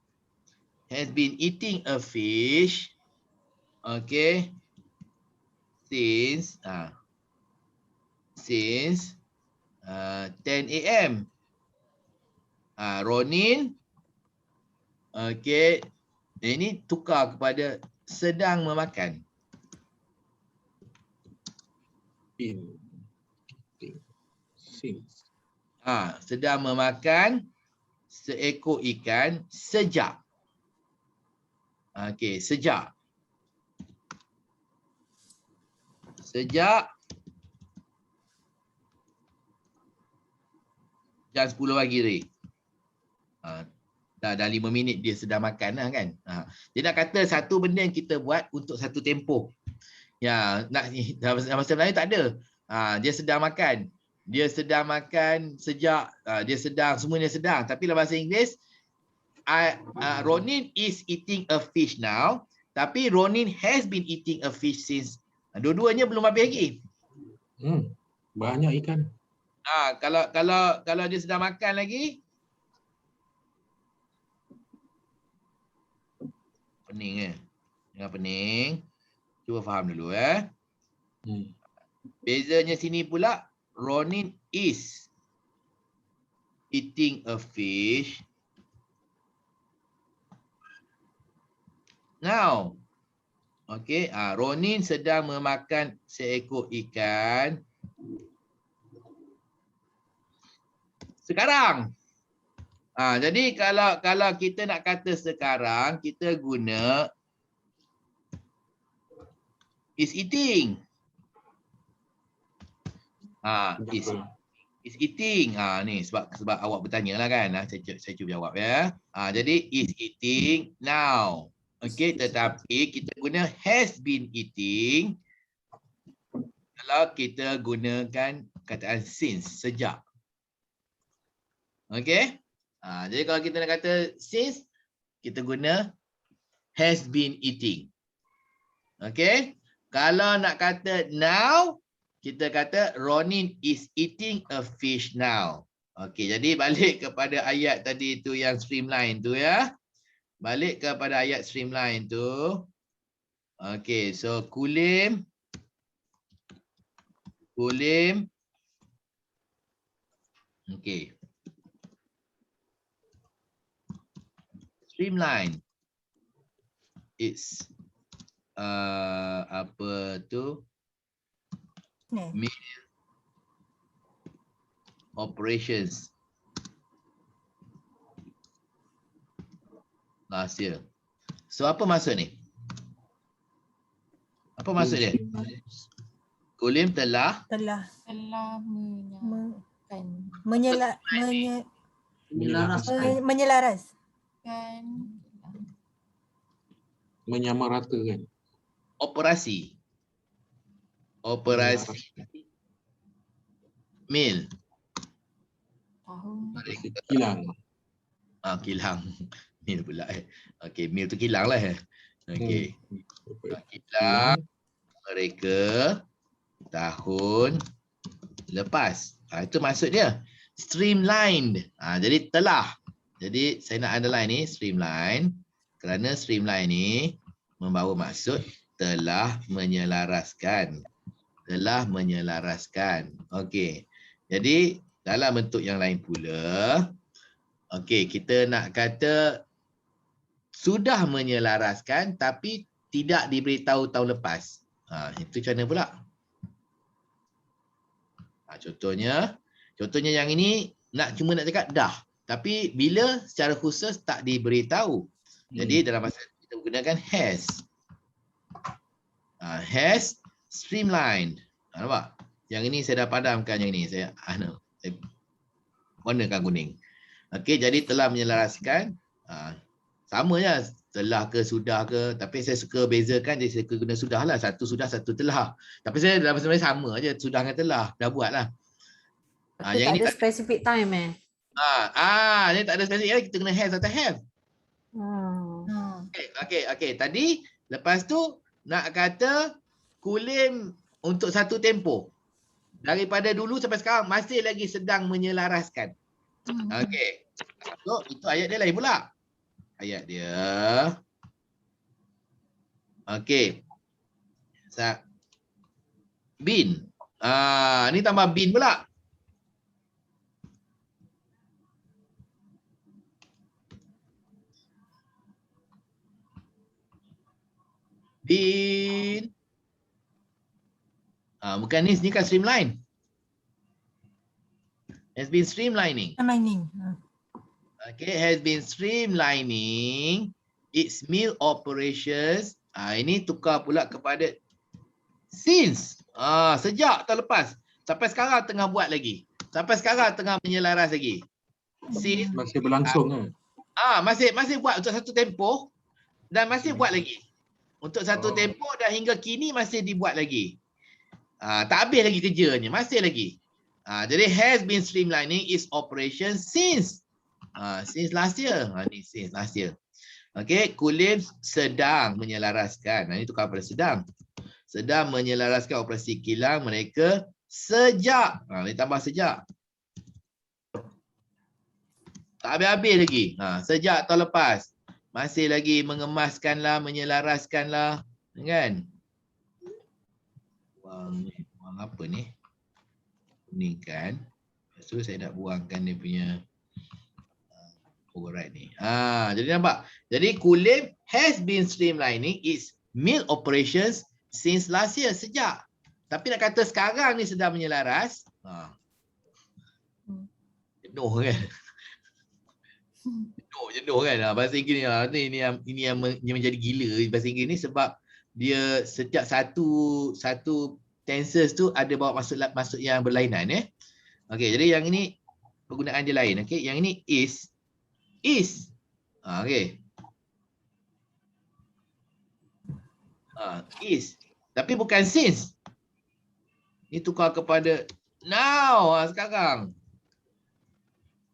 Has been eating a fish. Okay. Since 10 AM. Ronin. Okay. Ini tukar kepada sedang memakan. Sedang memakan seekor ikan sejak. Okey, sejak jam 10 pagi tadi. Dah 5 minit dia sedang makan lah kan. Dia nak kata satu benda yang kita buat untuk satu tempoh. Ya, dalam bahasa Melayu tak ada. Dia sedang makan. Dia sedang makan sejak, dia sedang, semuanya sedang. Tapi dalam bahasa Inggeris, Ronin is eating a fish now. Tapi Ronin has been eating a fish since. Dua-duanya belum habis lagi. Banyak ikan. Kalau dia sedang makan lagi, pening jangan pening. Cuba faham dulu Bezanya sini pula Ronin is eating a fish now. Okey, Ronin sedang memakan seekor ikan sekarang. Jadi kalau kita nak kata sekarang, kita guna is eating. Is eating. Ni sebab awak bertanya lah kan. Saya cuba jawab ya. Jadi is eating now. Okey, tetapi kita guna has been eating kalau kita gunakan kataan since, sejak. Okey. Jadi kalau kita nak kata since, kita guna has been eating. Okey. Kalau nak kata now, kita kata Ronin is eating a fish now. Okey, jadi balik kepada ayat tadi tu yang streamline tu ya. Balik kepada ayat streamline tu. Okey, so Kulim. Okey. Streamline. It's apa tu? Meal operations last year. So apa maksud ni? Apa maksud dia? Kulim telah menyelaraskan Menyamaratakan. Operasi meal. Kilang. Kilang. Meal pula Okey, meal tu kilang lah Okey. Kilang mereka tahun lepas. Itu maksud dia. Streamlined. Jadi telah. Jadi saya nak underline ni streamline kerana streamline ni membawa maksud telah menyelaraskan. Telah menyelaraskan. Okey. Jadi dalam bentuk yang lain pula, okey, kita nak kata sudah menyelaraskan tapi tidak diberitahu tahun lepas. Itu macam mana pula? Contohnya yang ini cuma nak cakap dah. Tapi bila secara khusus tak diberitahu. Jadi dalam masa kita menggunakan has. Has streamlined. Nampak? Yang ini saya dah padamkan yang ini. Saya warnakan kuning. Okey, jadi telah menyelaraskan. Sama je, telah ke sudah ke. Tapi saya suka bezakan, jadi saya guna sudah lah. Satu sudah, satu telah. Tapi saya dalam sebenarnya sama je, sudah dengan telah. Dah buat lah. Tapi yang tak ada specific time Ini tak ada specific, kita guna has atau have. Okey. Tadi, lepas tu, nak kata Kulim untuk satu tempoh. Daripada dulu sampai sekarang, masih lagi sedang menyelaraskan. Okey. So, itu ayat dia lain pula. Ayat dia. Okey. Bin. Ni tambah bin pula. Bin. Bukan ni kan streamline. Has been streamlining. Okay, has been streamlining its meal operations. Ini tukar pula kepada since. Sejak tahun lepas. Sampai sekarang tengah buat lagi. Sampai sekarang tengah menyelaras lagi. Since. Masih berlangsung masih buat untuk satu tempoh dan masih buat lagi. Untuk satu tempoh dan hingga kini masih dibuat lagi. Tak habis lagi kerjanya, masih lagi. Jadi has been streamlining its operation since last year. Ni since last year. Okay, Kulim sedang menyelaraskan. Ini tukar pada sedang. Sedang menyelaraskan operasi kilang mereka sejak. Ini tambah sejak. Tak habis-habis lagi. Sejak tahun lepas. Masih lagi mengemaskanlah, menyelaraskanlah. Kan? Buang apa ni? Kuning kan. Lepas tu saya nak buangkan dia punya Alright ni. Jadi nampak. Jadi Kulim has been streamlining its mill operations since last year, sejak. Tapi nak kata sekarang ni sedang menyelaras. Jenuh kan? Jenuh kan? Bahasa Inggeris ni ini yang menjadi gila bahasa Inggeris ni, sebab dia setiap satu tenses tu ada bawa maksud yang berlainan ya. Okey, jadi yang ini penggunaan dia lain. Okey, yang ini is. Okey. Is. Tapi bukan since. Ini tukar kepada now sekarang.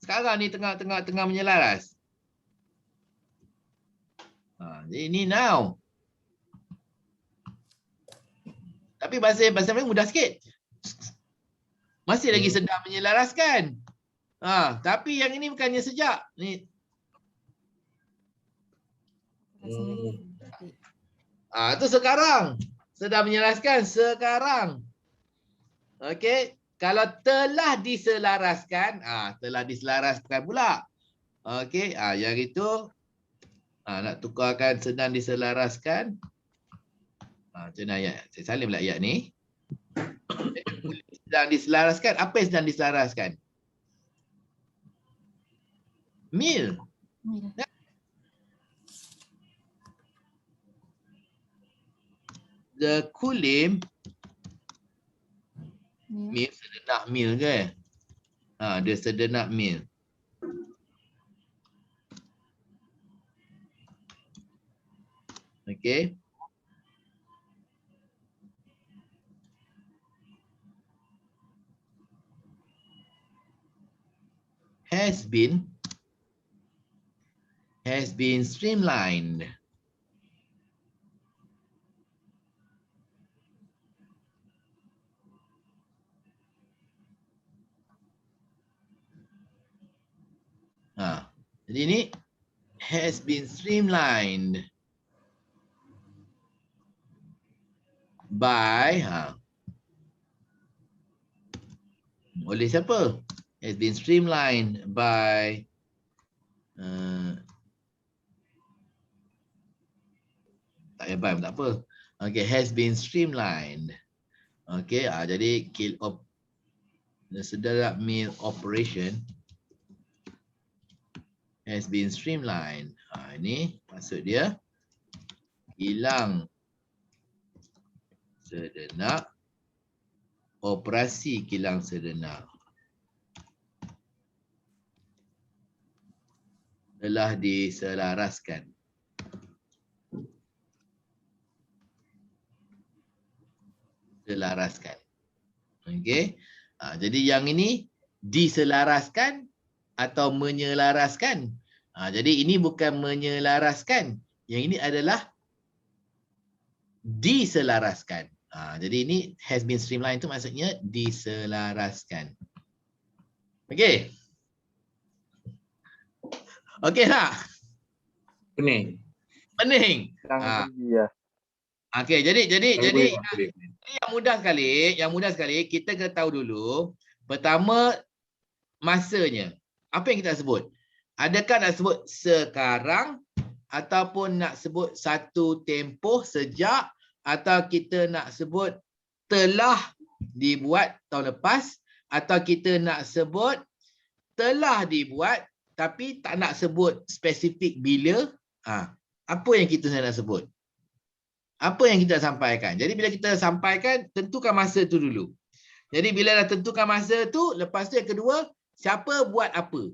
Sekarang ni tengah menyelaras. Jadi ini now. Tapi bahasa Melayu mudah sikit. Masih lagi sedang menyelaraskan. Tapi yang ini bukannya sejak. Ni. Itu sekarang. Sedang menyelaraskan sekarang. Okey. Kalau telah diselaraskan, telah diselaraskan pula. Okey, yang itu nak tukarkan sedang diselaraskan. Macam mana ayat? Saya salin pula ayat ni. Sedang diselaraskan, apa yang sedang diselaraskan? Mil. The Kulim mil, sedenak mil ke? Dia sedenak mil. Okey. Has been streamlined. Jadi ini has been streamlined by oleh siapa? Has been streamlined by tak payah by tak apa. Okay, has been streamlined. Okay, jadi kill of the sedap mill operation has been streamlined. Ini maksud dia hilang sedenak, operasi kilang sedenak telah diselaraskan. Selaraskan. Okey. Jadi yang ini diselaraskan atau menyelaraskan. Jadi ini bukan menyelaraskan. Yang ini adalah diselaraskan. Jadi ini has been streamlined itu maksudnya diselaraskan. Okey. Okey tak? Pening. Pening. Okey, jadi yang mudah sekali kita kena tahu dulu. Pertama, masanya. Apa yang kita sebut? Adakah nak sebut sekarang ataupun nak sebut satu tempoh sejak, atau kita nak sebut telah dibuat tahun lepas, atau kita nak sebut telah dibuat tapi tak nak sebut spesifik bila. Apa yang kita nak sebut? Apa yang kita sampaikan? Jadi bila kita sampaikan, tentukan masa tu dulu. Jadi bila dah tentukan masa tu, lepas tu yang kedua, siapa buat apa?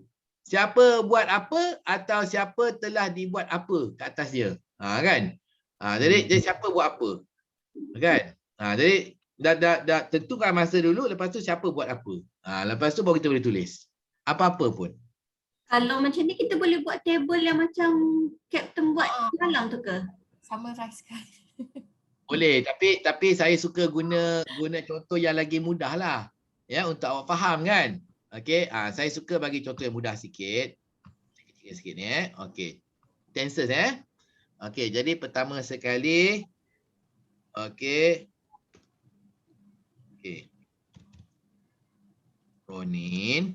Siapa buat apa atau siapa telah dibuat apa kat atas dia. Kan? Jadi siapa buat apa? Kan? Jadi dah tentukan masa dulu, lepas tu siapa buat apa. Lepas tu baru kita boleh tulis. Apa-apa pun. Kalau macam ni kita boleh buat table yang macam Captain buat malam tu ke? Summarize kan. Boleh, tapi saya suka guna contoh yang lagi mudah lah. Ya, untuk awak faham kan? Okey, saya suka bagi contoh yang mudah sikit. Sikit ni Okey. Tenses Okey, jadi pertama sekali okey. Ronin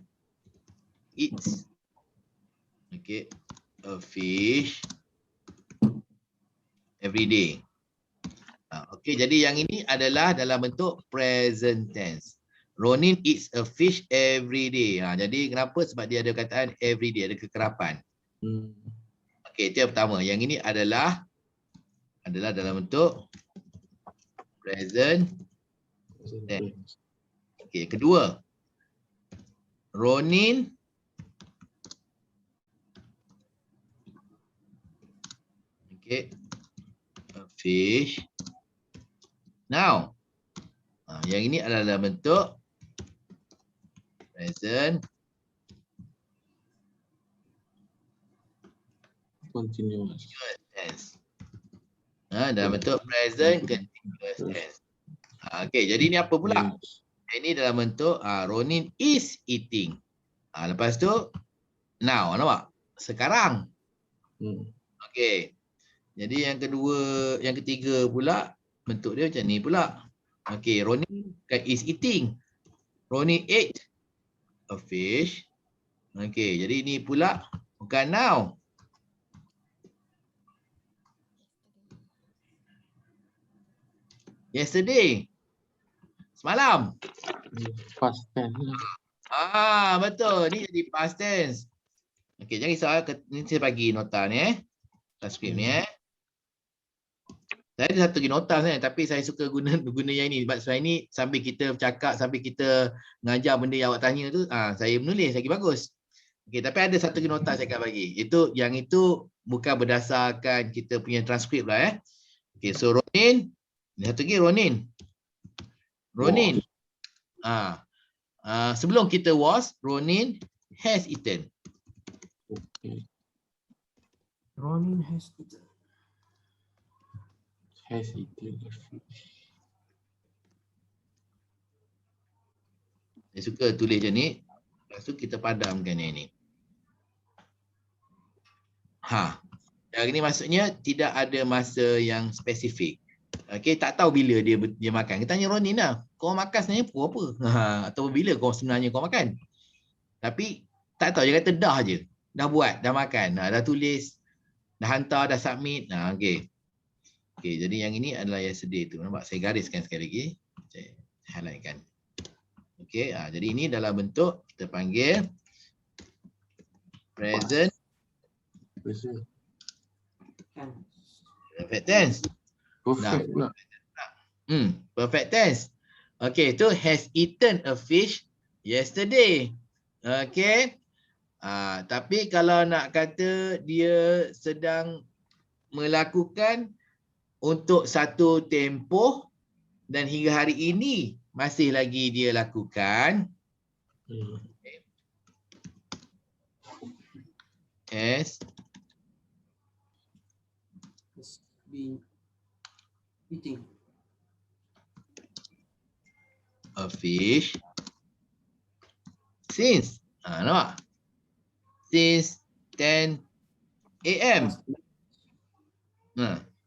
eats. Okay, a fish every day. Okay, jadi yang ini adalah dalam bentuk present tense. Ronin eats a fish every day. Jadi kenapa? Sebab dia ada kataan every day, ada kekerapan. Okay, itu yang pertama. Yang ini adalah dalam bentuk present tense. Okay, kedua. Ronin a fish now. Yang ini adalah dalam bentuk present continuous tense. Dalam bentuk present continuous tense. Okey, jadi ni apa pula? Ini dalam bentuk Ronin is eating. Lepas tu now, nampak? Sekarang. Okey. Jadi yang ketiga pula bentuk dia macam ni pula. Okey, Ronin is eating. Ronin ate a fish. Okey, jadi ini pula bukan now. Yesterday. Semalam. Past tense. Betul. Ni jadi past tense. Okey, jangan risau. Ni saya bagi nota ni transkrip ni Saya ada satu lagi nota sebenarnya, tapi saya suka guna yang ini sebab saya ni sambil kita bercakap, sambil kita mengajar benda yang awak tanya tu, saya menulis lagi bagus. Okey, tapi ada satu lagi nota saya akan bagi. Yang itu bukan berdasarkan kita punya transkrip lah Okey, so Ronin, satu lagi Ronin. Sebelum kita was, Ronin has eaten. Ronin has eaten. Has eaten a fish. Saya suka tulis macam ni. Lepas tu kita padamkan yang ni. Yang ni maksudnya tidak ada masa yang spesifik. Okey, tak tahu bila dia makan. Kita tanya Ronin lah. Kau makan sebenarnya pukul apa? Atau bila sebenarnya kau makan? Tapi tak tahu, dia kata dah je. Dah buat, dah makan. Dah tulis, dah hantar, dah submit. Okey. Okey, jadi yang ini adalah yesterday tu. Nampak? Saya gariskan sekali lagi. Saya highlightkan. Okey, jadi ini dalam bentuk kita panggil present perfect tense. Perfect pula. Perfect tense. Okey, itu has eaten a fish yesterday. Okey. Tapi kalau nak kata dia sedang melakukan untuk satu tempoh dan hingga hari ini masih lagi dia lakukan. Has been eating a fish since nampak? Since 10 AM.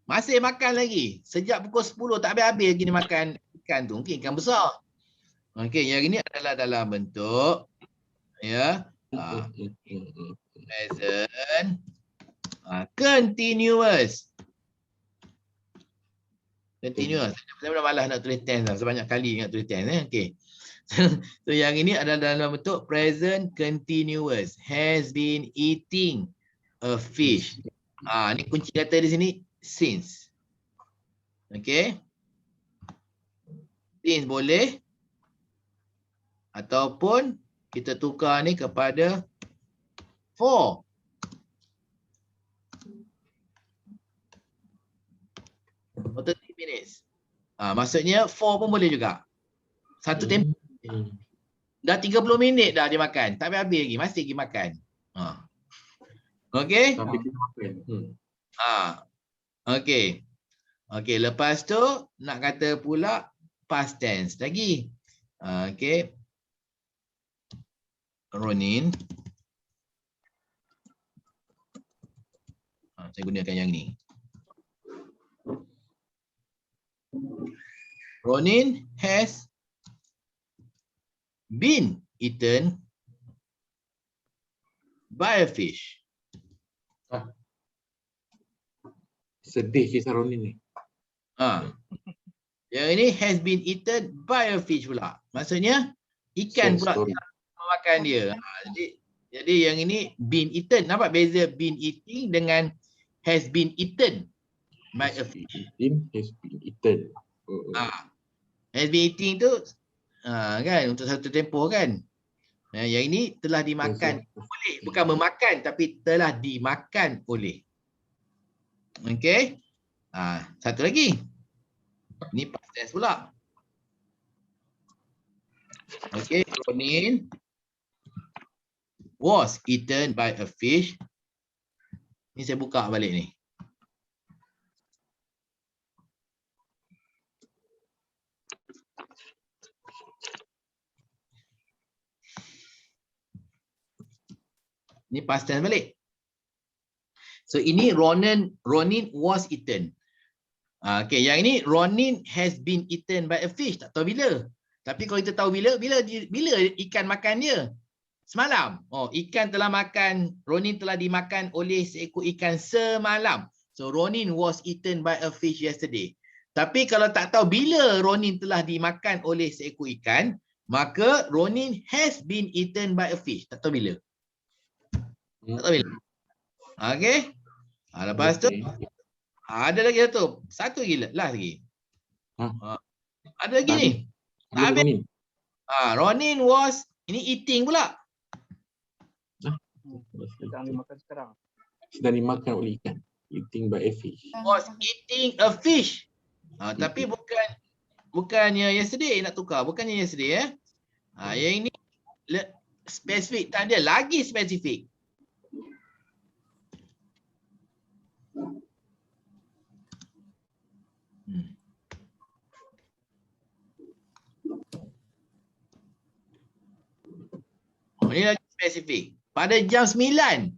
Masih makan lagi. Sejak pukul 10 tak habis-habis lagi dia makan ikan tu. Mungkin ikan besar. Okey, yang ini adalah dalam bentuk present continuous. Continuous. Saya dah malas nak tulis tense dah. Sebanyak kali nak tulis tense. Okey. So yang ini adalah dalam bentuk present continuous. Has been eating a fish. Ni kunci kata di sini since. Okey. Since boleh. Ataupun kita tukar ni kepada for. For 30 minutes. Maksudnya for pun boleh juga. Satu tempoh. Dah 30 minit dah dia makan. Tak habis lagi. Masih lagi makan. Okey? Sampai kita makan. Okey. Okey, lepas tu nak kata pula past tense lagi. Okey. Ronin. Saya gunakan yang ni. Ronin has been eaten by a fish. Sedih kisah Ronin ni. Yang ini has been eaten by a fish pula. Maksudnya ikan Sad pula story. memakan dia. Jadi yang ini been eaten. Nampak beza been eating dengan has been eaten by a fish. Has been eaten. Has been eating tu kan untuk satu tempoh kan. Yang ini telah dimakan oleh, bukan memakan tapi telah dimakan oleh. Okey. Satu lagi. Ni past tense pula. Okey, Ronin was eaten by a fish. Ni saya buka balik ni. Ni past tense balik. So ini Ronin was eaten. Okay, yang ini Ronin has been eaten by a fish. Tak tahu bila. Tapi kalau kita tahu bila ikan makan dia? Semalam. Ikan telah makan, Ronin telah dimakan oleh seekor ikan semalam. So Ronin was eaten by a fish yesterday. Tapi kalau tak tahu bila Ronin telah dimakan oleh seekor ikan, maka Ronin has been eaten by a fish. Tak tahu bila. Tak tahu bila. Okay. Lepas tu ada lagi satu lagi, last lagi. Ada lagi ni. Habis. Ronin was, ini eating pula. Sedang dimakan sekarang. Sedang dimakan oleh ikan. Eating by a fish. Was eating a fish. Tapi bukannya yesterday nak tukar. Bukannya yesterday yang ini spesifik. Tak ada lagi spesifik. Ini lagi spesifik. Pada jam 9,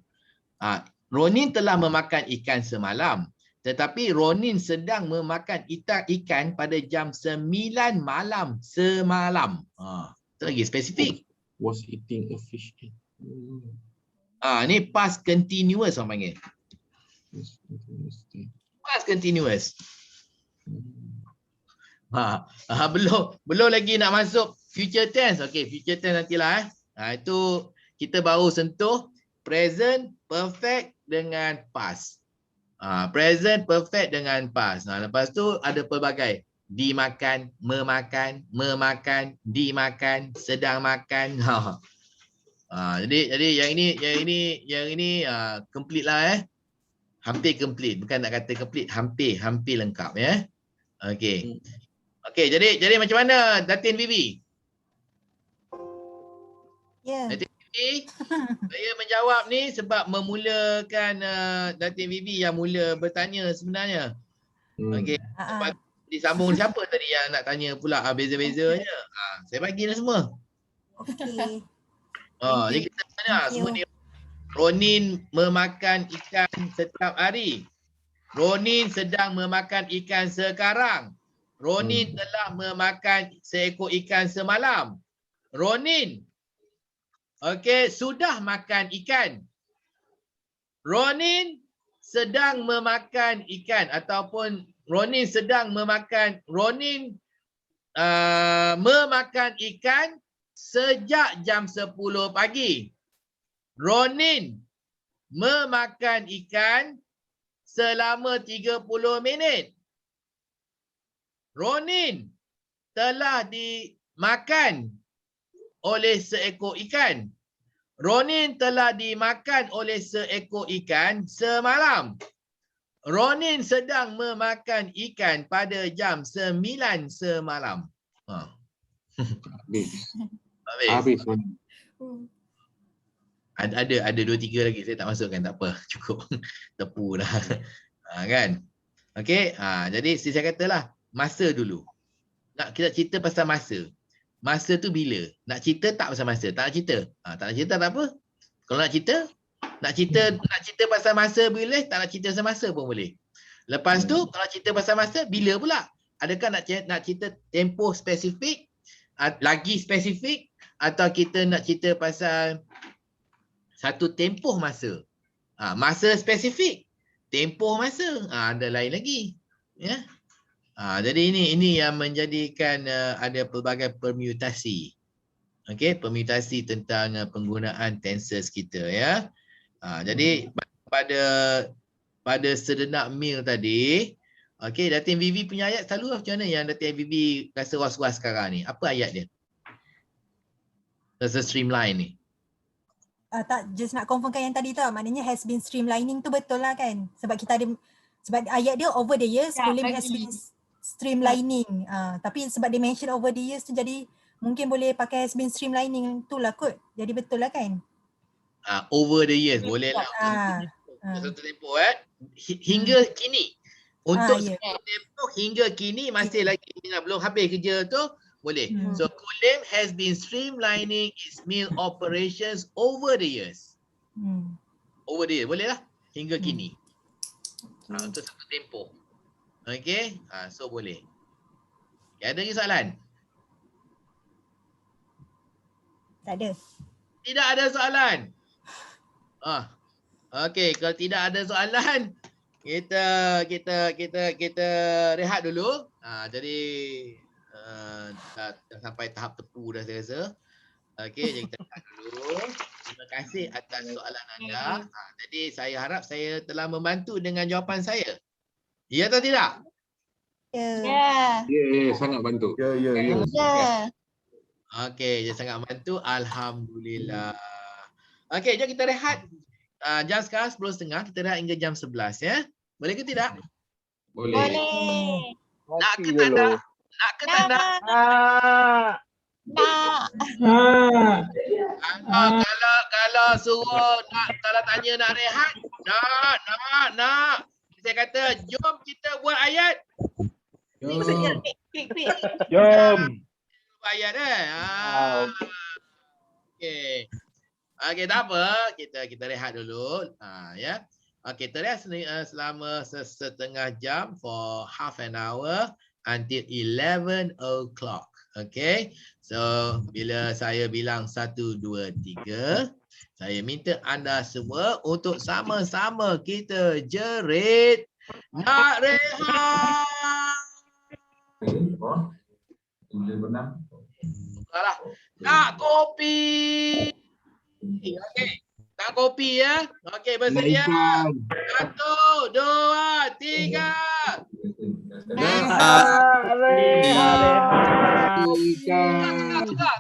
Ronin telah memakan ikan semalam. Tetapi Ronin sedang memakan ikan pada jam 9 malam semalam. Itu lagi spesifik. Was eating a fish. Ni past continuous orang panggil. Past continuous. Belum lagi nak masuk future tense. Okey, future tense nantilah. Itu kita baru sentuh present perfect dengan past. Present perfect dengan past. Lepas tu ada pelbagai. Dimakan, memakan, dimakan, sedang makan. Jadi yang ini complete lah hampir complete. Bukan nak kata complete, hampir lengkap ya. Okey. Okey, jadi macam mana Datin Bibi? Datin Bibi, saya menjawab ni sebab memulakan Datin Bibi yang mula bertanya sebenarnya. Okey. Lepas disambung siapa tadi yang nak tanya pula beza-bezanya? Saya bagi dah semua. Okey. Jadi kita tanya semua ni. Ronin memakan ikan setiap hari. Ronin sedang memakan ikan sekarang. Ronin telah memakan seekor ikan semalam. Ronin sudah makan ikan. Ronin sedang memakan ikan ataupun Ronin memakan ikan sejak jam 10 pagi. Ronin memakan ikan selama 30 minit. Ronin telah dimakan oleh seekor ikan. Ronin telah dimakan oleh seekor ikan semalam. Ronin sedang memakan ikan pada jam 9 semalam. Habis. Ada 2-3 lagi saya tak masukkan, tak apa, cukup. Tepu dah. Kan? Okey, jadi saya katalah masa dulu. Nak kita cerita pasal masa. Masa tu bila? Nak cerita tak pasal masa? Tak nak cerita. Tak nak cerita tak apa. Kalau nak cerita pasal masa boleh, tak nak cerita pasal masa pun boleh. Lepas tu kalau cerita pasal masa bila pula? Adakah nak cerita tempoh spesifik, lagi spesifik, atau kita nak cerita pasal satu tempoh masa? Masa spesifik, tempoh masa, ada lain lagi. Ya. Jadi ini yang menjadikan ada pelbagai permutasi. Okey, permutasi tentang penggunaan tenses kita ya. Jadi pada sedenak meal tadi, okey, Datin Vivi punya ayat selalu macam mana yang Datin Vivi rasa was-was sekarang ni? Apa ayat dia? Rasa streamline ni. Tak, just nak confirmkan yang tadi tu, maknanya has been streamlining tu betul lah kan? Sebab kita ada, sebab ayat dia over the years, Tak Kulim has lagi. been streamlining. Tapi sebab dia mention over the years tu, jadi mungkin boleh pakai has been streamlining tu lah kot. Jadi betul lah kan? Over the years, boleh lah. Satu tempoh hingga kini. Untuk ya. satu tempoh hingga kini masih lagi belum habis kerja tu, boleh. So Kulim has been streamlining its mill operations over the years. Over the years, boleh lah. Hingga kini. Untuk satu tempoh. Okay, so boleh. Okay, ada lagi soalan? Tak ada. Tidak ada soalan. Okay, kalau tidak ada soalan, kita rehat dulu. Jadi dah sampai tahap tepu dah saya rasa. Okay, jadi kita rehat dulu. Terima kasih atas soalan anda. Jadi saya harap saya telah membantu dengan jawapan saya. Ya atau tidak? Ya. Ya, sangat bantu. Ya. Okey, dia sangat membantu. Alhamdulillah. Okey, jom kita rehat. Jam sekarang 10.30, kita rehat hingga jam 11 ya. Boleh ke tidak? Boleh. Nak ke tak nak? Nak ke tak nak? Kalau suruh nak, kalau tanya nak rehat, nak. Saya kata jom kita buat ayat. Jom. Ayat Okey. Okey, tak apa. Kita rehat dulu. Ya. Okey, kita rehat selama setengah jam for half an hour until 11 o'clock. Okay, so bila saya bilang 1, 2, 3, saya minta anda semua untuk sama-sama kita jerit nak rehat. Nak kopi. Okay, nak kopi ya. Okay, bersedia. 1, 2, 3.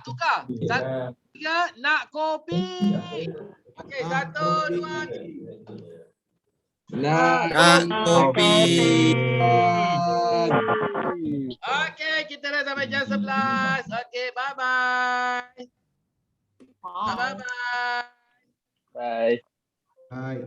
Tukar. 1, 3, nak kopi. Okey, 1, 2, 3. Nak kopi. Okey, kita dah sampai jam 11. Okey, bye-bye. Bye-bye. Bye. Bye.